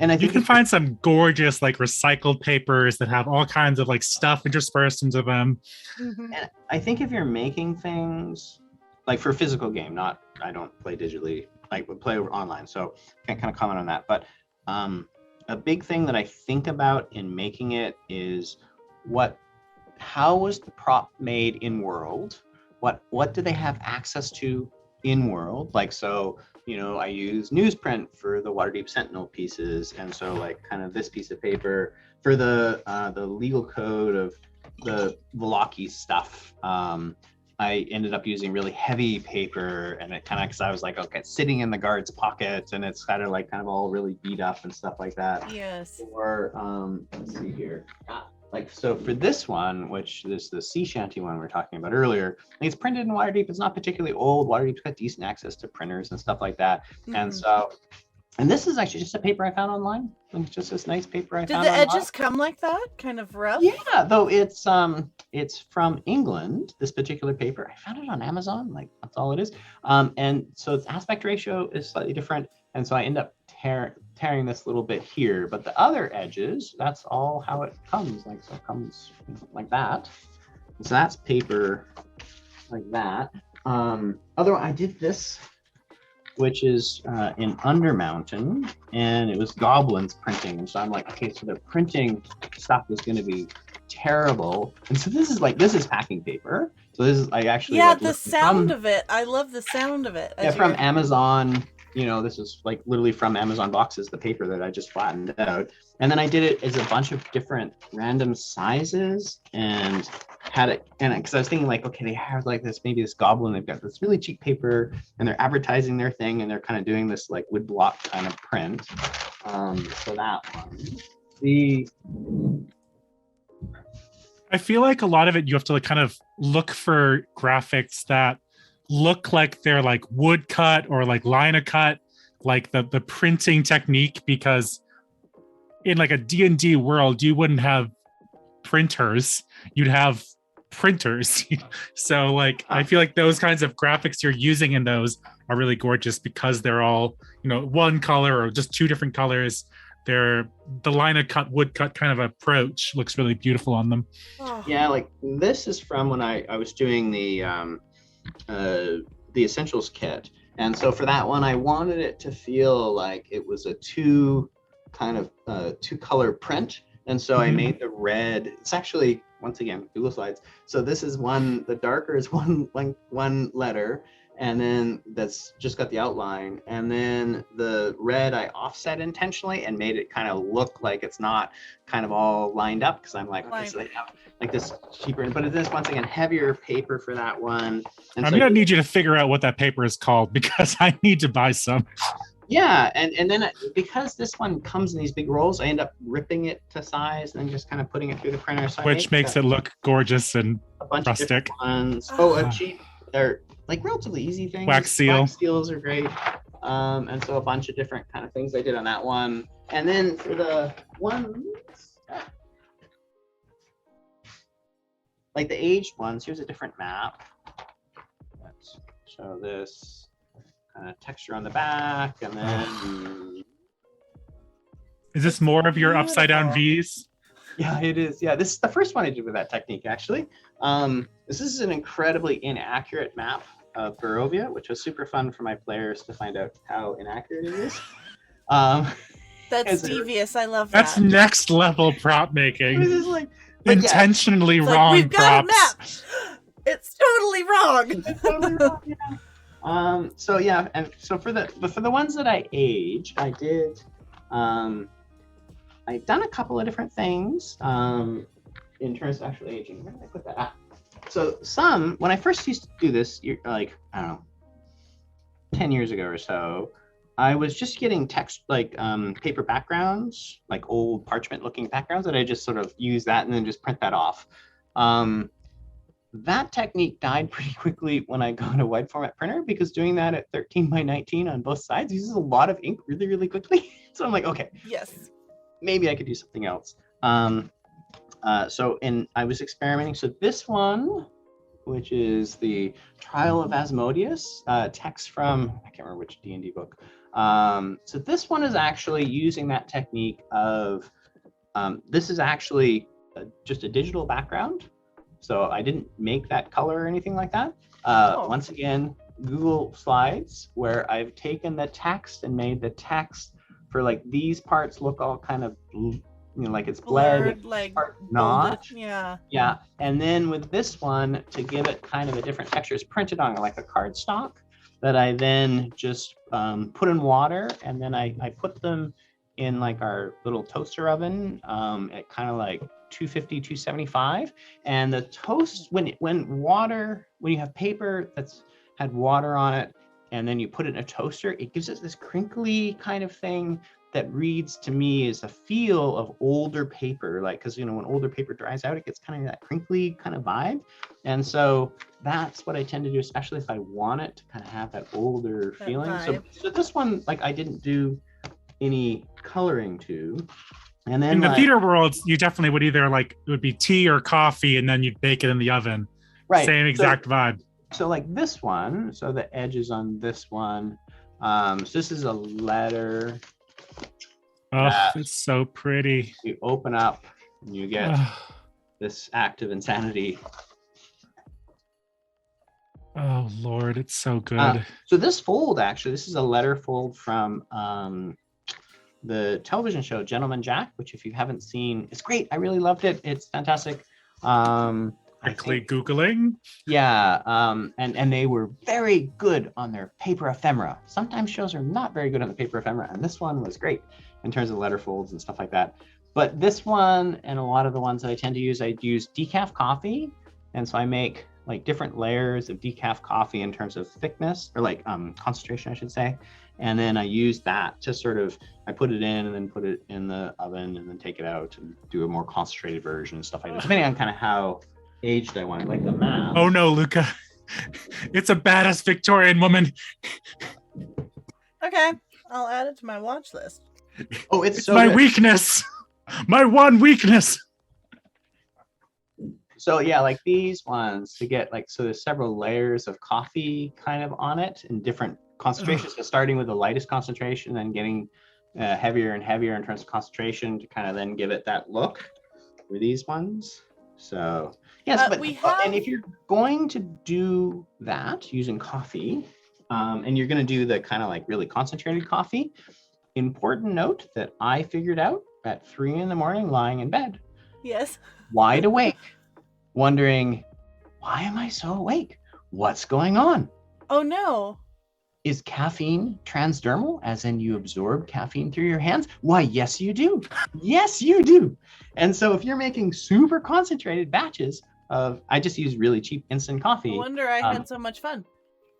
And I think you can find some gorgeous recycled papers that have all kinds of stuff interspersed into them. Mm-hmm. And I think if you're making things for a physical game, I don't play digitally, would play over online, so can't kind of comment on that. But a big thing that I think about in making it is how was the prop made in world? What do they have access to in world? So, I use newsprint for the Waterdeep Sentinel pieces, and so kind of this piece of paper for the legal code of the Velocki stuff. I ended up using really heavy paper, and it kind of, because I was okay, it's sitting in the guard's pocket, and it's kind of kind of all really beat up and stuff like that. Yes. Or let's see here. So for this one, which is the sea shanty one we were talking about earlier, it's printed in Waterdeep. It's not particularly old. Waterdeep's got decent access to printers and stuff like that. Mm-hmm. And this is actually just a paper I found online. It's just this nice paper I found online. Did the edges come like that? Kind of rough? Yeah, though it's from England, this particular paper. I found it on Amazon, that's all it is. And so its aspect ratio is slightly different. And so I end up tearing this little bit here, but the other edges, that's all how it comes. So it comes like that. So that's paper like that. Otherwise, I did this, which is in Undermountain, and it was Goblins printing. And so I'm okay, so the printing stuff is going to be terrible. And so this is packing paper. So this is I actually the sound of it. I love the sound of it. From Amazon. this is like literally from Amazon boxes, the paper that I just flattened out. And then I did it as a bunch of different random sizes and had it, and because I was thinking like, okay, they have like maybe this goblin, they've got this really cheap paper and they're advertising their thing and they're kind of doing this like wood block kind of print. So that one. I feel like a lot of it, you have to like kind of look for graphics that look like they're like wood cut or like lino cut, like the printing technique, because in like a D&D world, you wouldn't have printers, you'd have printers. So like, I feel like those kinds of graphics you're using in those are really gorgeous because they're all, one color or just two different colors. The lino cut, wood cut kind of approach looks really beautiful on them. Yeah, like this is from when I was doing the Essentials kit. And so for that one, I wanted it to feel like it was a two color print. And so I made the red, it's actually, once again, Google Slides. So this is one, the darker is one letter, and then that's just got the outline. And then the red I offset intentionally and made it kind of look like it's not kind of all lined up, because I'm like, okay, so they have like this cheaper, but it is once again heavier paper for that one. And I'm gonna need you to figure out what that paper is called, because I need to buy some. Yeah, and then because this one comes in these big rolls, I end up ripping it to size and then just kind of putting it through the printer. So which makes it look gorgeous and a bunch rustic. Of ones. A cheap, they're like relatively easy things. Wax seal. Wax seals are great. And so a bunch of different kind of things I did on that one. And then for the ones, like the aged ones, here's a different map. Let's show this. Texture on the back, and then is this more of your upside down V's? Yeah, it is. Yeah, this is the first one I did with that technique, actually. This is an incredibly inaccurate map of Barovia, which was super fun for my players to find out how inaccurate it is. That's devious. I love that. That's next level prop making. This is like intentionally wrong we've got props. A map. It's totally wrong. It's totally wrong, yeah. So yeah, and so for the ones that I age, I did I've done a couple of different things in terms of actually aging. Where did I put that at? So when I first used to do this, like, I don't know, 10 years ago or so, I was just getting text, like paper backgrounds, like old parchment looking backgrounds, that I just sort of use that and then just print that off. That technique died pretty quickly when I got a wide format printer, because doing that at 13 by 19 on both sides uses a lot of ink really, really quickly. So I'm like, okay, yes, maybe I could do something else. I was experimenting. So this one, which is the Trial of Asmodeus, text from, I can't remember which D&D book. So this one is actually using that technique of, this is actually just a digital background. So I didn't make that color or anything like that. Once again, Google Slides, where I've taken the text and made the text for like these parts look all kind of, like it's blurred, like not. Yeah. And then with this one, to give it kind of a different texture, it's printed on like a cardstock that I then just put in water, and then I put them in like our little toaster oven at kind of like 250, 275. And the toast, when you have paper that's had water on it, and then you put it in a toaster, it gives it this crinkly kind of thing that reads to me as a feel of older paper, like, because when older paper dries out, it gets kind of that crinkly kind of vibe. And so that's what I tend to do, especially if I want it to kind of have that older feeling. So this one, like, I didn't do any coloring to. And then in the theater world, you definitely would either like, it would be tea or coffee, and then you'd bake it in the oven. Right. Same exact vibe. So like this one, so the edges on this one, so this is a letter. Oh, it's so pretty. You open up and you get this act of insanity. Oh Lord, it's so good. So this fold, actually, this is a letter fold from the television show Gentleman Jack, which if you haven't seen, it's great. I really loved it. It's fantastic. Quickly Googling. Yeah, and they were very good on their paper ephemera. Sometimes shows are not very good on the paper ephemera, and this one was great in terms of letter folds and stuff like that. But this one and a lot of the ones that I tend to use, I use decaf coffee, and so I make like different layers of decaf coffee in terms of thickness, or like concentration, I should say. And then I use that to sort of, I put it in and then put it in the oven and then take it out and do a more concentrated version and stuff like that, depending on kind of how aged I want it, like the math. Oh no, Luca. It's a badass Victorian woman. Okay, I'll add it to my watch list. Oh, it's so my good. weakness. My one weakness. So yeah, like these ones to get like, so there's several layers of coffee kind of on it in different concentrations. So starting with the lightest concentration, then getting heavier and heavier in terms of concentration to kind of then give it that look for these ones. So yes, but and if you're going to do that using coffee, and you're going to do the kind of like really concentrated coffee, important note that I figured out at 3 a.m, lying in bed. Yes. Wide awake, wondering, why am I so awake? What's going on? Oh no. Is caffeine transdermal, as in you absorb caffeine through your hands? Why, yes, you do. Yes, you do. And so if you're making super concentrated batches of, I just use really cheap instant coffee. No wonder I had so much fun.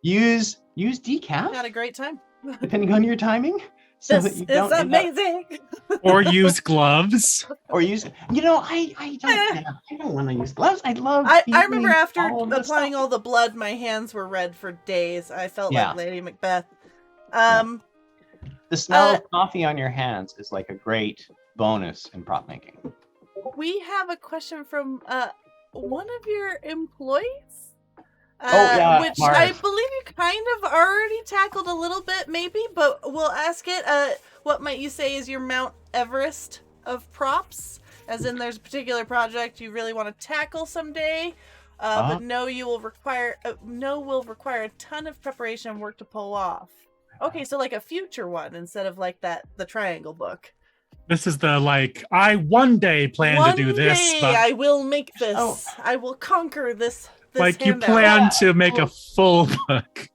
Use decaf. Had a great time. Depending on your timing. So this is amazing. Or use gloves. Or use, I don't want to use gloves. I remember after applying all the blood, my hands were red for days. I felt like Lady Macbeth. The smell of coffee on your hands is like a great bonus in prop making. We have a question from one of your employees. Which Marv. I believe you kind of already tackled a little bit, maybe, but we'll ask it. What might you say is your Mount Everest of props? As in, there's a particular project you really want to tackle someday, but will require a ton of preparation and work to pull off. Okay, so like a future one instead of like the triangle book. This is the I one day plan to do this. One day I will make this. I will conquer this. Like you plan to make a full book.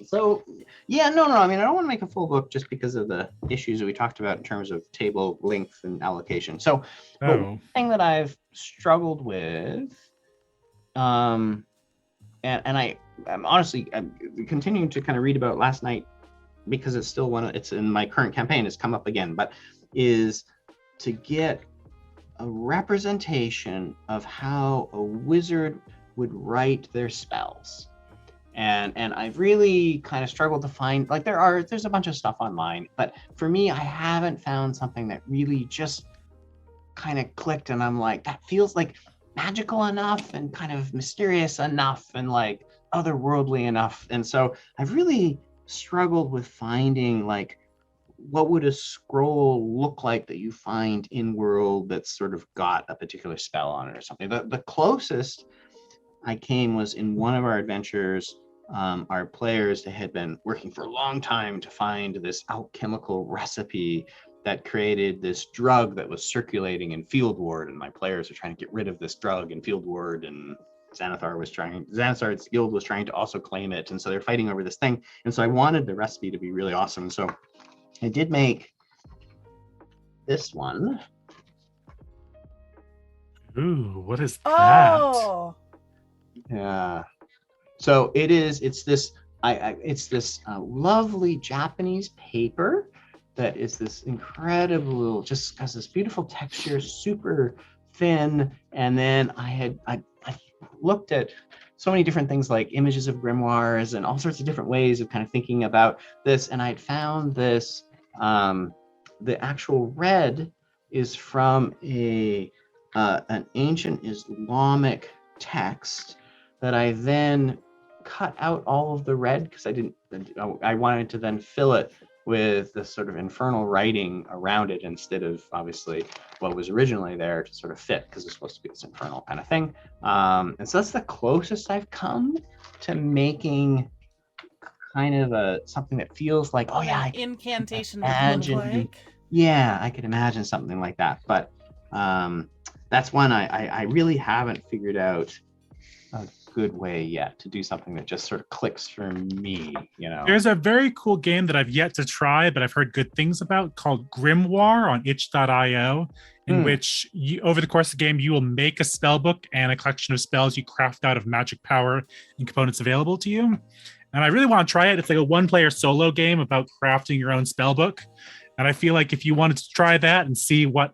So yeah, no. I mean, I don't want to make a full book just because of the issues that we talked about in terms of table length and allocation. So the thing that I've struggled with, and I'm honestly continuing to kind of read about last night because it's still it's in my current campaign, it's come up again, but is to get a representation of how a wizard would write their spells. And I've really kind of struggled to find, like there's a bunch of stuff online, but for me, I haven't found something that really just kind of clicked and I'm like, that feels like magical enough and kind of mysterious enough and like otherworldly enough. And so I've really struggled with finding like, what would a scroll look like that you find in world that's sort of got a particular spell on it or something? The closest I came was in one of our adventures. Our players had been working for a long time to find this alchemical recipe that created this drug that was circulating in Field Ward, and my players are trying to get rid of this drug in Field Ward, and Xanathar's guild was trying to also claim it, and so they're fighting over this thing. And so I wanted the recipe to be really awesome, so I did make this one. Ooh, what is that? Oh. Yeah. So it's this lovely Japanese paper that is this incredible, just has this beautiful texture, super thin. And then I looked at so many different things like images of grimoires and all sorts of different ways of kind of thinking about this. And I'd found this, the actual red is from an ancient Islamic text that I then cut out all of the red because I wanted to then fill it with this sort of infernal writing around it instead of obviously what was originally there to sort of fit because it's supposed to be this infernal kind of thing. And so that's the closest I've come to making kind of something that feels like, oh yeah, incantation. Imagine, yeah, I could imagine something like that. But that's one I really haven't figured out a good way yet to do something that just sort of clicks for me, you know. There's a very cool game that I've yet to try, but I've heard good things about, called Grimoire on itch.io, in which you, over the course of the game, you will make a spell book and a collection of spells you craft out of magic power and components available to you. And I really want to try it. It's like a one-player solo game about crafting your own spell book. And I feel like if you wanted to try that and see what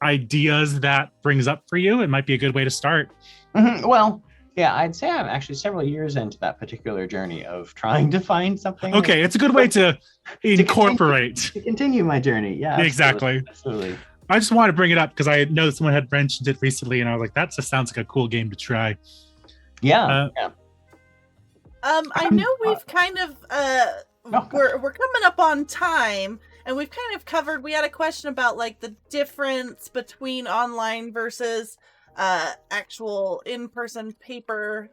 ideas that brings up for you, it might be a good way to start. Well, yeah, I'd say I'm actually several years into that particular journey of trying to find something. Okay, it's a good way to incorporate. To continue my journey. Yeah, exactly. Absolutely. I just want to bring it up because I know someone had mentioned it recently, and I was like, that just sounds like a cool game to try. Yeah. I know we've kind of we're coming up on time, and we've kind of covered. We had a question about like the difference between online versus actual in-person paper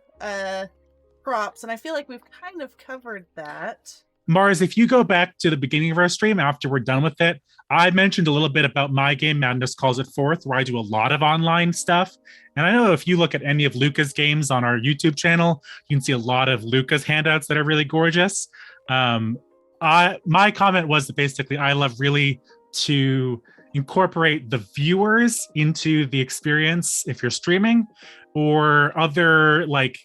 props, and I feel like we've kind of covered that. Mars, if you go back to the beginning of our stream after we're done with it, I mentioned a little bit about my game, Madness Calls It Forth, where I do a lot of online stuff. And I know if you look at any of Luca's games on our YouTube channel, you can see a lot of Luca's handouts that are really gorgeous. My comment was that basically I love really to incorporate the viewers into the experience if you're streaming, or other like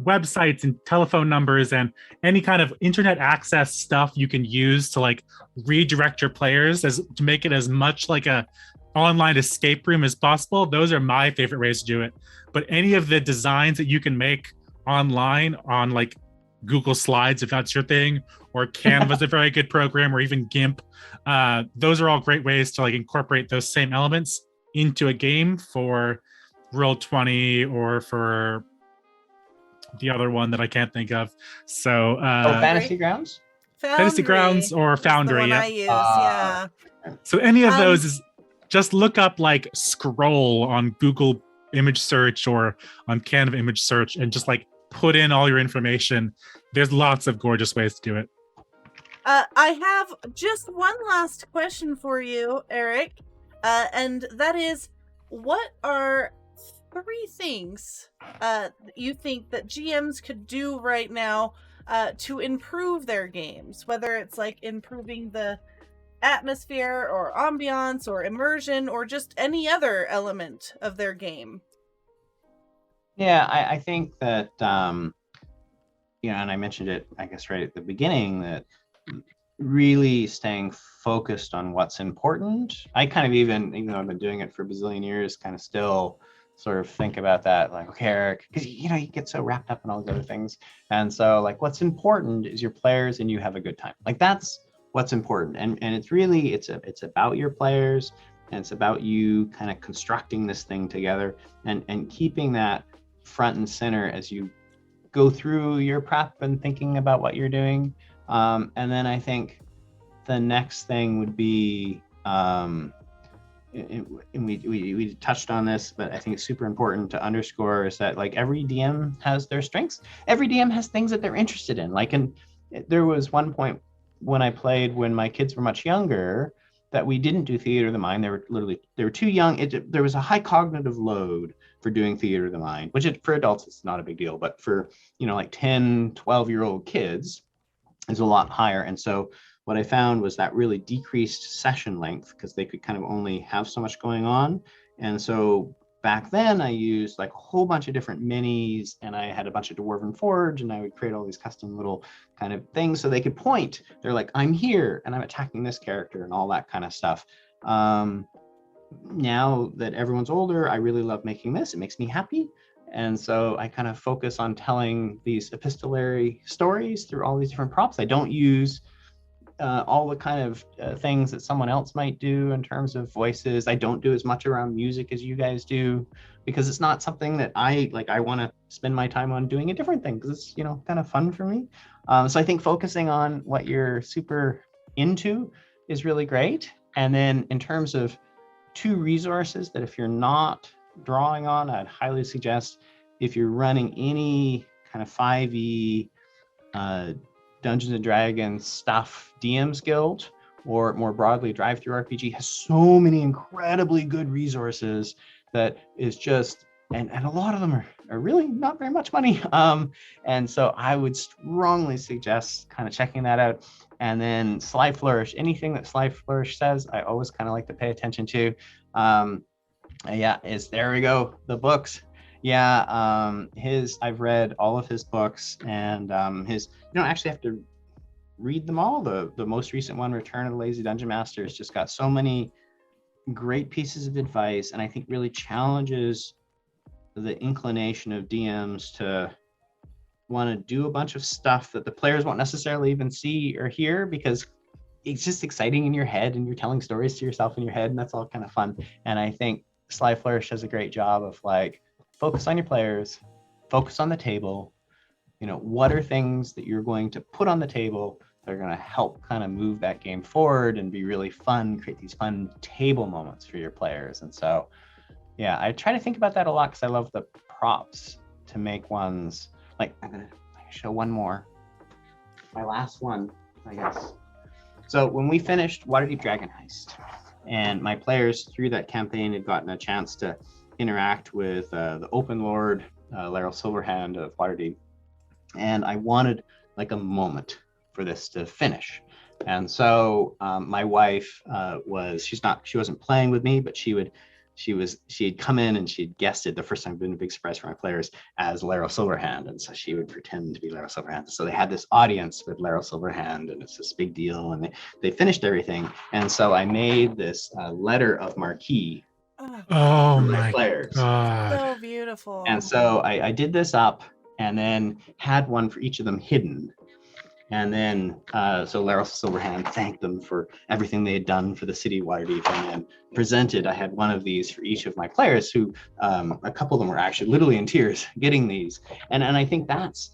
websites and telephone numbers and any kind of internet access stuff you can use to like redirect your players to make it as much like a online escape room as possible. Those are my favorite ways to do it. But any of the designs that you can make online on like Google Slides, if that's your thing, or Canva's a very good program, or even GIMP, those are all great ways to like incorporate those same elements into a game for Roll20 or for the other one that I can't think of. So Fantasy Grounds? Fantasy Grounds or Foundry. Yeah. I use, yeah. So any of those is just look up like scroll on Google image search or on Canva image search and just like put in all your information. There's lots of gorgeous ways to do it. I have just one last question for you, Eric. And that is, what are 3 things you think that GMs could do right now to improve their games, whether it's like improving the atmosphere or ambiance or immersion or just any other element of their game? Yeah, I think that, and I mentioned it, I guess, right at the beginning, that really staying focused on what's important. I kind of even though I've been doing it for a bazillion years, kind of still sort of think about that, like, okay, Eric, because you get so wrapped up in all these other things. And so like what's important is your players and you have a good time. Like that's what's important. And it's really, it's about your players, and it's about you kind of constructing this thing together and keeping that front and center as you go through your prep and thinking about what you're doing. And then I think the next thing would be, and we touched on this, but I think it's super important to underscore is that like every DM has their strengths. Every DM has things that they're interested in. Like, and there was one point when I played when my kids were much younger that we didn't do Theater of the Mind. They were too young. There was a high cognitive load for doing Theater of the Mind, which for adults it's not a big deal, but for like 10, 12-year-old kids is a lot higher. And so what I found was that really decreased session length because they could kind of only have so much going on. And so back then I used like a whole bunch of different minis, and I had a bunch of Dwarven Forge, and I would create all these custom little kind of things so they could point. They're like, I'm here and I'm attacking this character and all that kind of stuff. Now that everyone's older, I really love making this. It makes me happy. And so I kind of focus on telling these epistolary stories through all these different props. I don't use all the kind of things that someone else might do in terms of voices. I don't do as much around music as you guys do, because it's not something that I want to spend my time on doing a different thing, because it's, kind of fun for me. So I think focusing on what you're super into is really great. And then in terms of 2 resources that if you're not drawing on, I'd highly suggest, if you're running any kind of 5e Dungeons and Dragons stuff, DM's Guild, or more broadly Drive-Thru RPG has so many incredibly good resources that is just and a lot of them are really not very much money. And so I would strongly suggest kind of checking that out. And then Sly Flourish, anything that Sly Flourish says, I always kind of like to pay attention to. There we go, the books. I've read all of his books, and you don't actually have to read them all. The most recent one, Return of the Lazy Dungeon Master, has just got so many great pieces of advice, and I think really challenges the inclination of DMs to want to do a bunch of stuff that the players won't necessarily even see or hear, because it's just exciting in your head and you're telling stories to yourself in your head, and that's all kind of fun. And I think Sly Flourish does a great job of like, focus on your players, focus on the table. What are things that you're going to put on the table that are going to help kind of move that game forward and be really fun, create these fun table moments for your players. And so, yeah, I try to think about that a lot because I love the props to make ones. Like, I'm gonna show one more. My last one, I guess. So when we finished Waterdeep Dragon Heist, and my players through that campaign had gotten a chance to interact with the Open Lord, Laryl Silverhand of Waterdeep, and I wanted like a moment for this to finish. And so my wife she wasn't playing with me, but she had come in and she'd guessed it the first time, been a big surprise for my players, as Laryl Silverhand. And so she would pretend to be Laryl Silverhand. So they had this audience with Laryl Silverhand, and it's this big deal, and they finished everything. And so I made this letter of marquee Oh for my players. God. So beautiful. And so I did this up and then had one for each of them hidden. And then, so Laryl Silverhand thanked them for everything they had done for the city of Waterdeep, and then I had one of these for each of my players, who a couple of them were actually literally in tears getting these. And I think that's,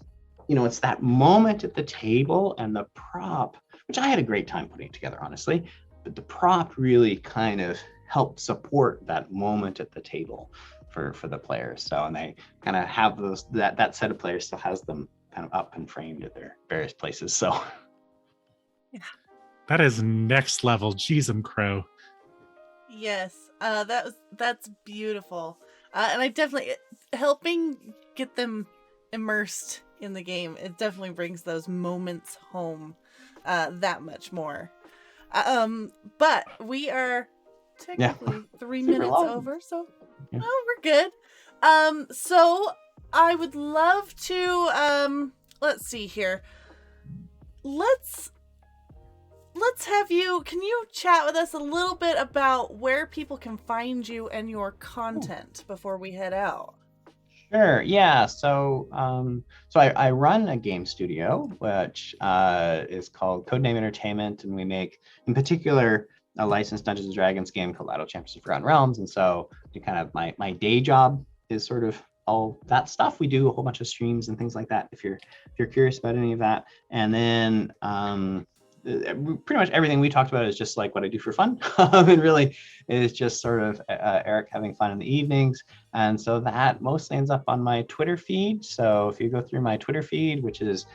it's that moment at the table and the prop, which I had a great time putting together, honestly, but the prop really kind of helped support that moment at the table for the players. So, and they kind of have that set of players still has them kind of up and framed at their various places. So yeah, that is next level. Jeez, crow. Yes, that's beautiful. And I definitely, helping get them immersed in the game, it definitely brings those moments home that much more. But we are technically 3 minutes over, so we're good. So I would love to let's see here. Let's have you, can you chat with us a little bit about where people can find you and your content before we head out? Sure. Yeah. So I run a game studio, which is called Codename Entertainment, and we make, in particular, a licensed Dungeons and Dragons game called Idle Champions of Forgotten Realms. And so kind of my day job is sort of all that stuff. We do a whole bunch of streams and things like that, if you're curious about any of that. And then pretty much everything we talked about is just like what I do for fun. And really is just sort of Eric having fun in the evenings. And so that mostly ends up on my Twitter feed. So if you go through my Twitter feed, which is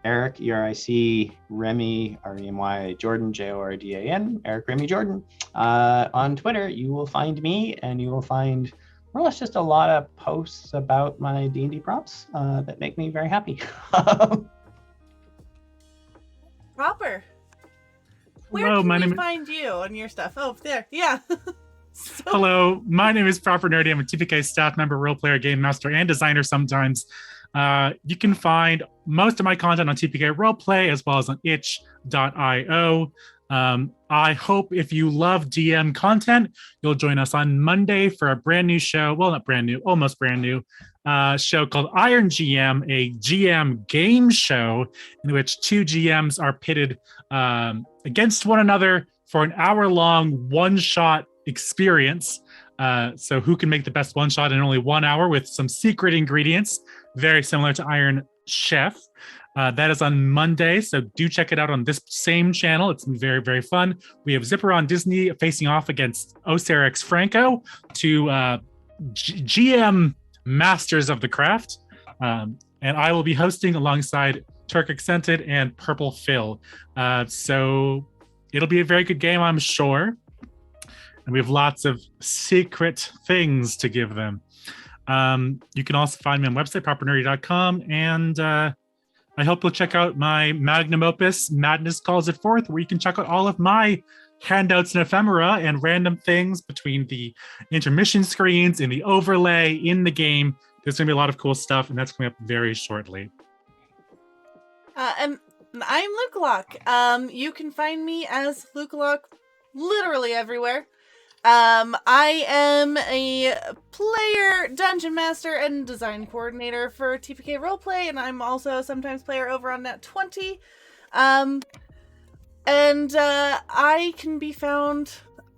Eric, ERIC, Remy, REMY, Jordan, JORDAN, Eric Remy Jordan, on Twitter, you will find me, and you will find more or less just a lot of posts about my D&D props that make me very happy. Proper. Where can we find you and your stuff? Oh, there. Yeah. Hello, my name is ProperNerdy. I'm a TPK staff member, role player, game master, and designer sometimes. You can find most of my content on TPK Roleplay as well as on itch.io. I hope if you love DM content, you'll join us on Monday for a brand new show. Well, not brand new, almost brand new show called Iron GM, a GM game show in which two GMs are pitted against one another for an hour-long one-shot experience. So who can make the best one-shot in only 1 hour with some secret ingredients, very similar to Iron Chef. That is on Monday, so do check it out on this same channel. It's very, very fun. We have Zipper on Disney facing off against Oserix Franco, two GM masters of the craft. And I will be hosting alongside Turk Accented and Purple Phil. So it'll be a very good game, I'm sure. And we have lots of secret things to give them. You can also find me on website, ProperNerdy.com. And I hope you'll check out my magnum opus, Madness Calls It Forth, where you can check out all of my handouts and ephemera and random things between the intermission screens and the overlay in the game. There's going to be a lot of cool stuff, and that's coming up very shortly. And I'm Lukalock. You can find me as Lukalock literally everywhere. I am a player, dungeon master, and design coordinator for TPK Roleplay, and I'm also sometimes player over on Nat 20. I can be found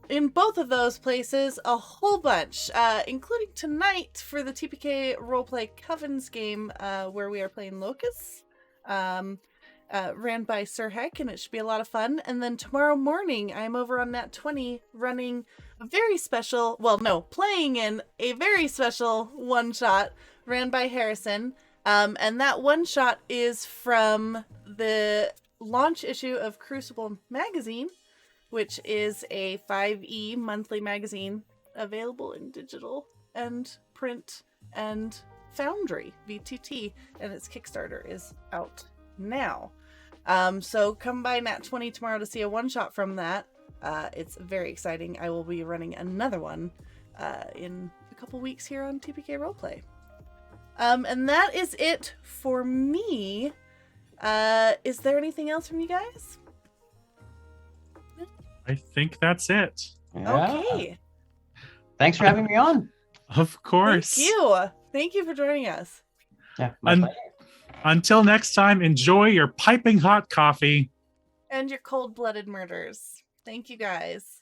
in both of those places a whole bunch, including tonight for the TPK Roleplay Covens game, where we are playing Locus. Ran by Sir Heck, and it should be a lot of fun. And then tomorrow morning, I'm over on Nat 20 running a very special, playing in a very special one-shot ran by Harrison. And that one-shot is from the launch issue of Crucible Magazine, which is a 5e monthly magazine available in digital and print and Foundry, VTT, and its Kickstarter is out now. So come by Nat 20 tomorrow to see a one-shot from that. It's very exciting. I will be running another one in a couple weeks here on TPK Roleplay. And that is it for me. Is there anything else from you guys? I think that's it. Yeah. Okay. Thanks for having me on. Of course. Thank you. Thank you for joining us. Yeah, my pleasure. Until next time, enjoy your piping hot coffee. And your cold-blooded murders. Thank you, guys.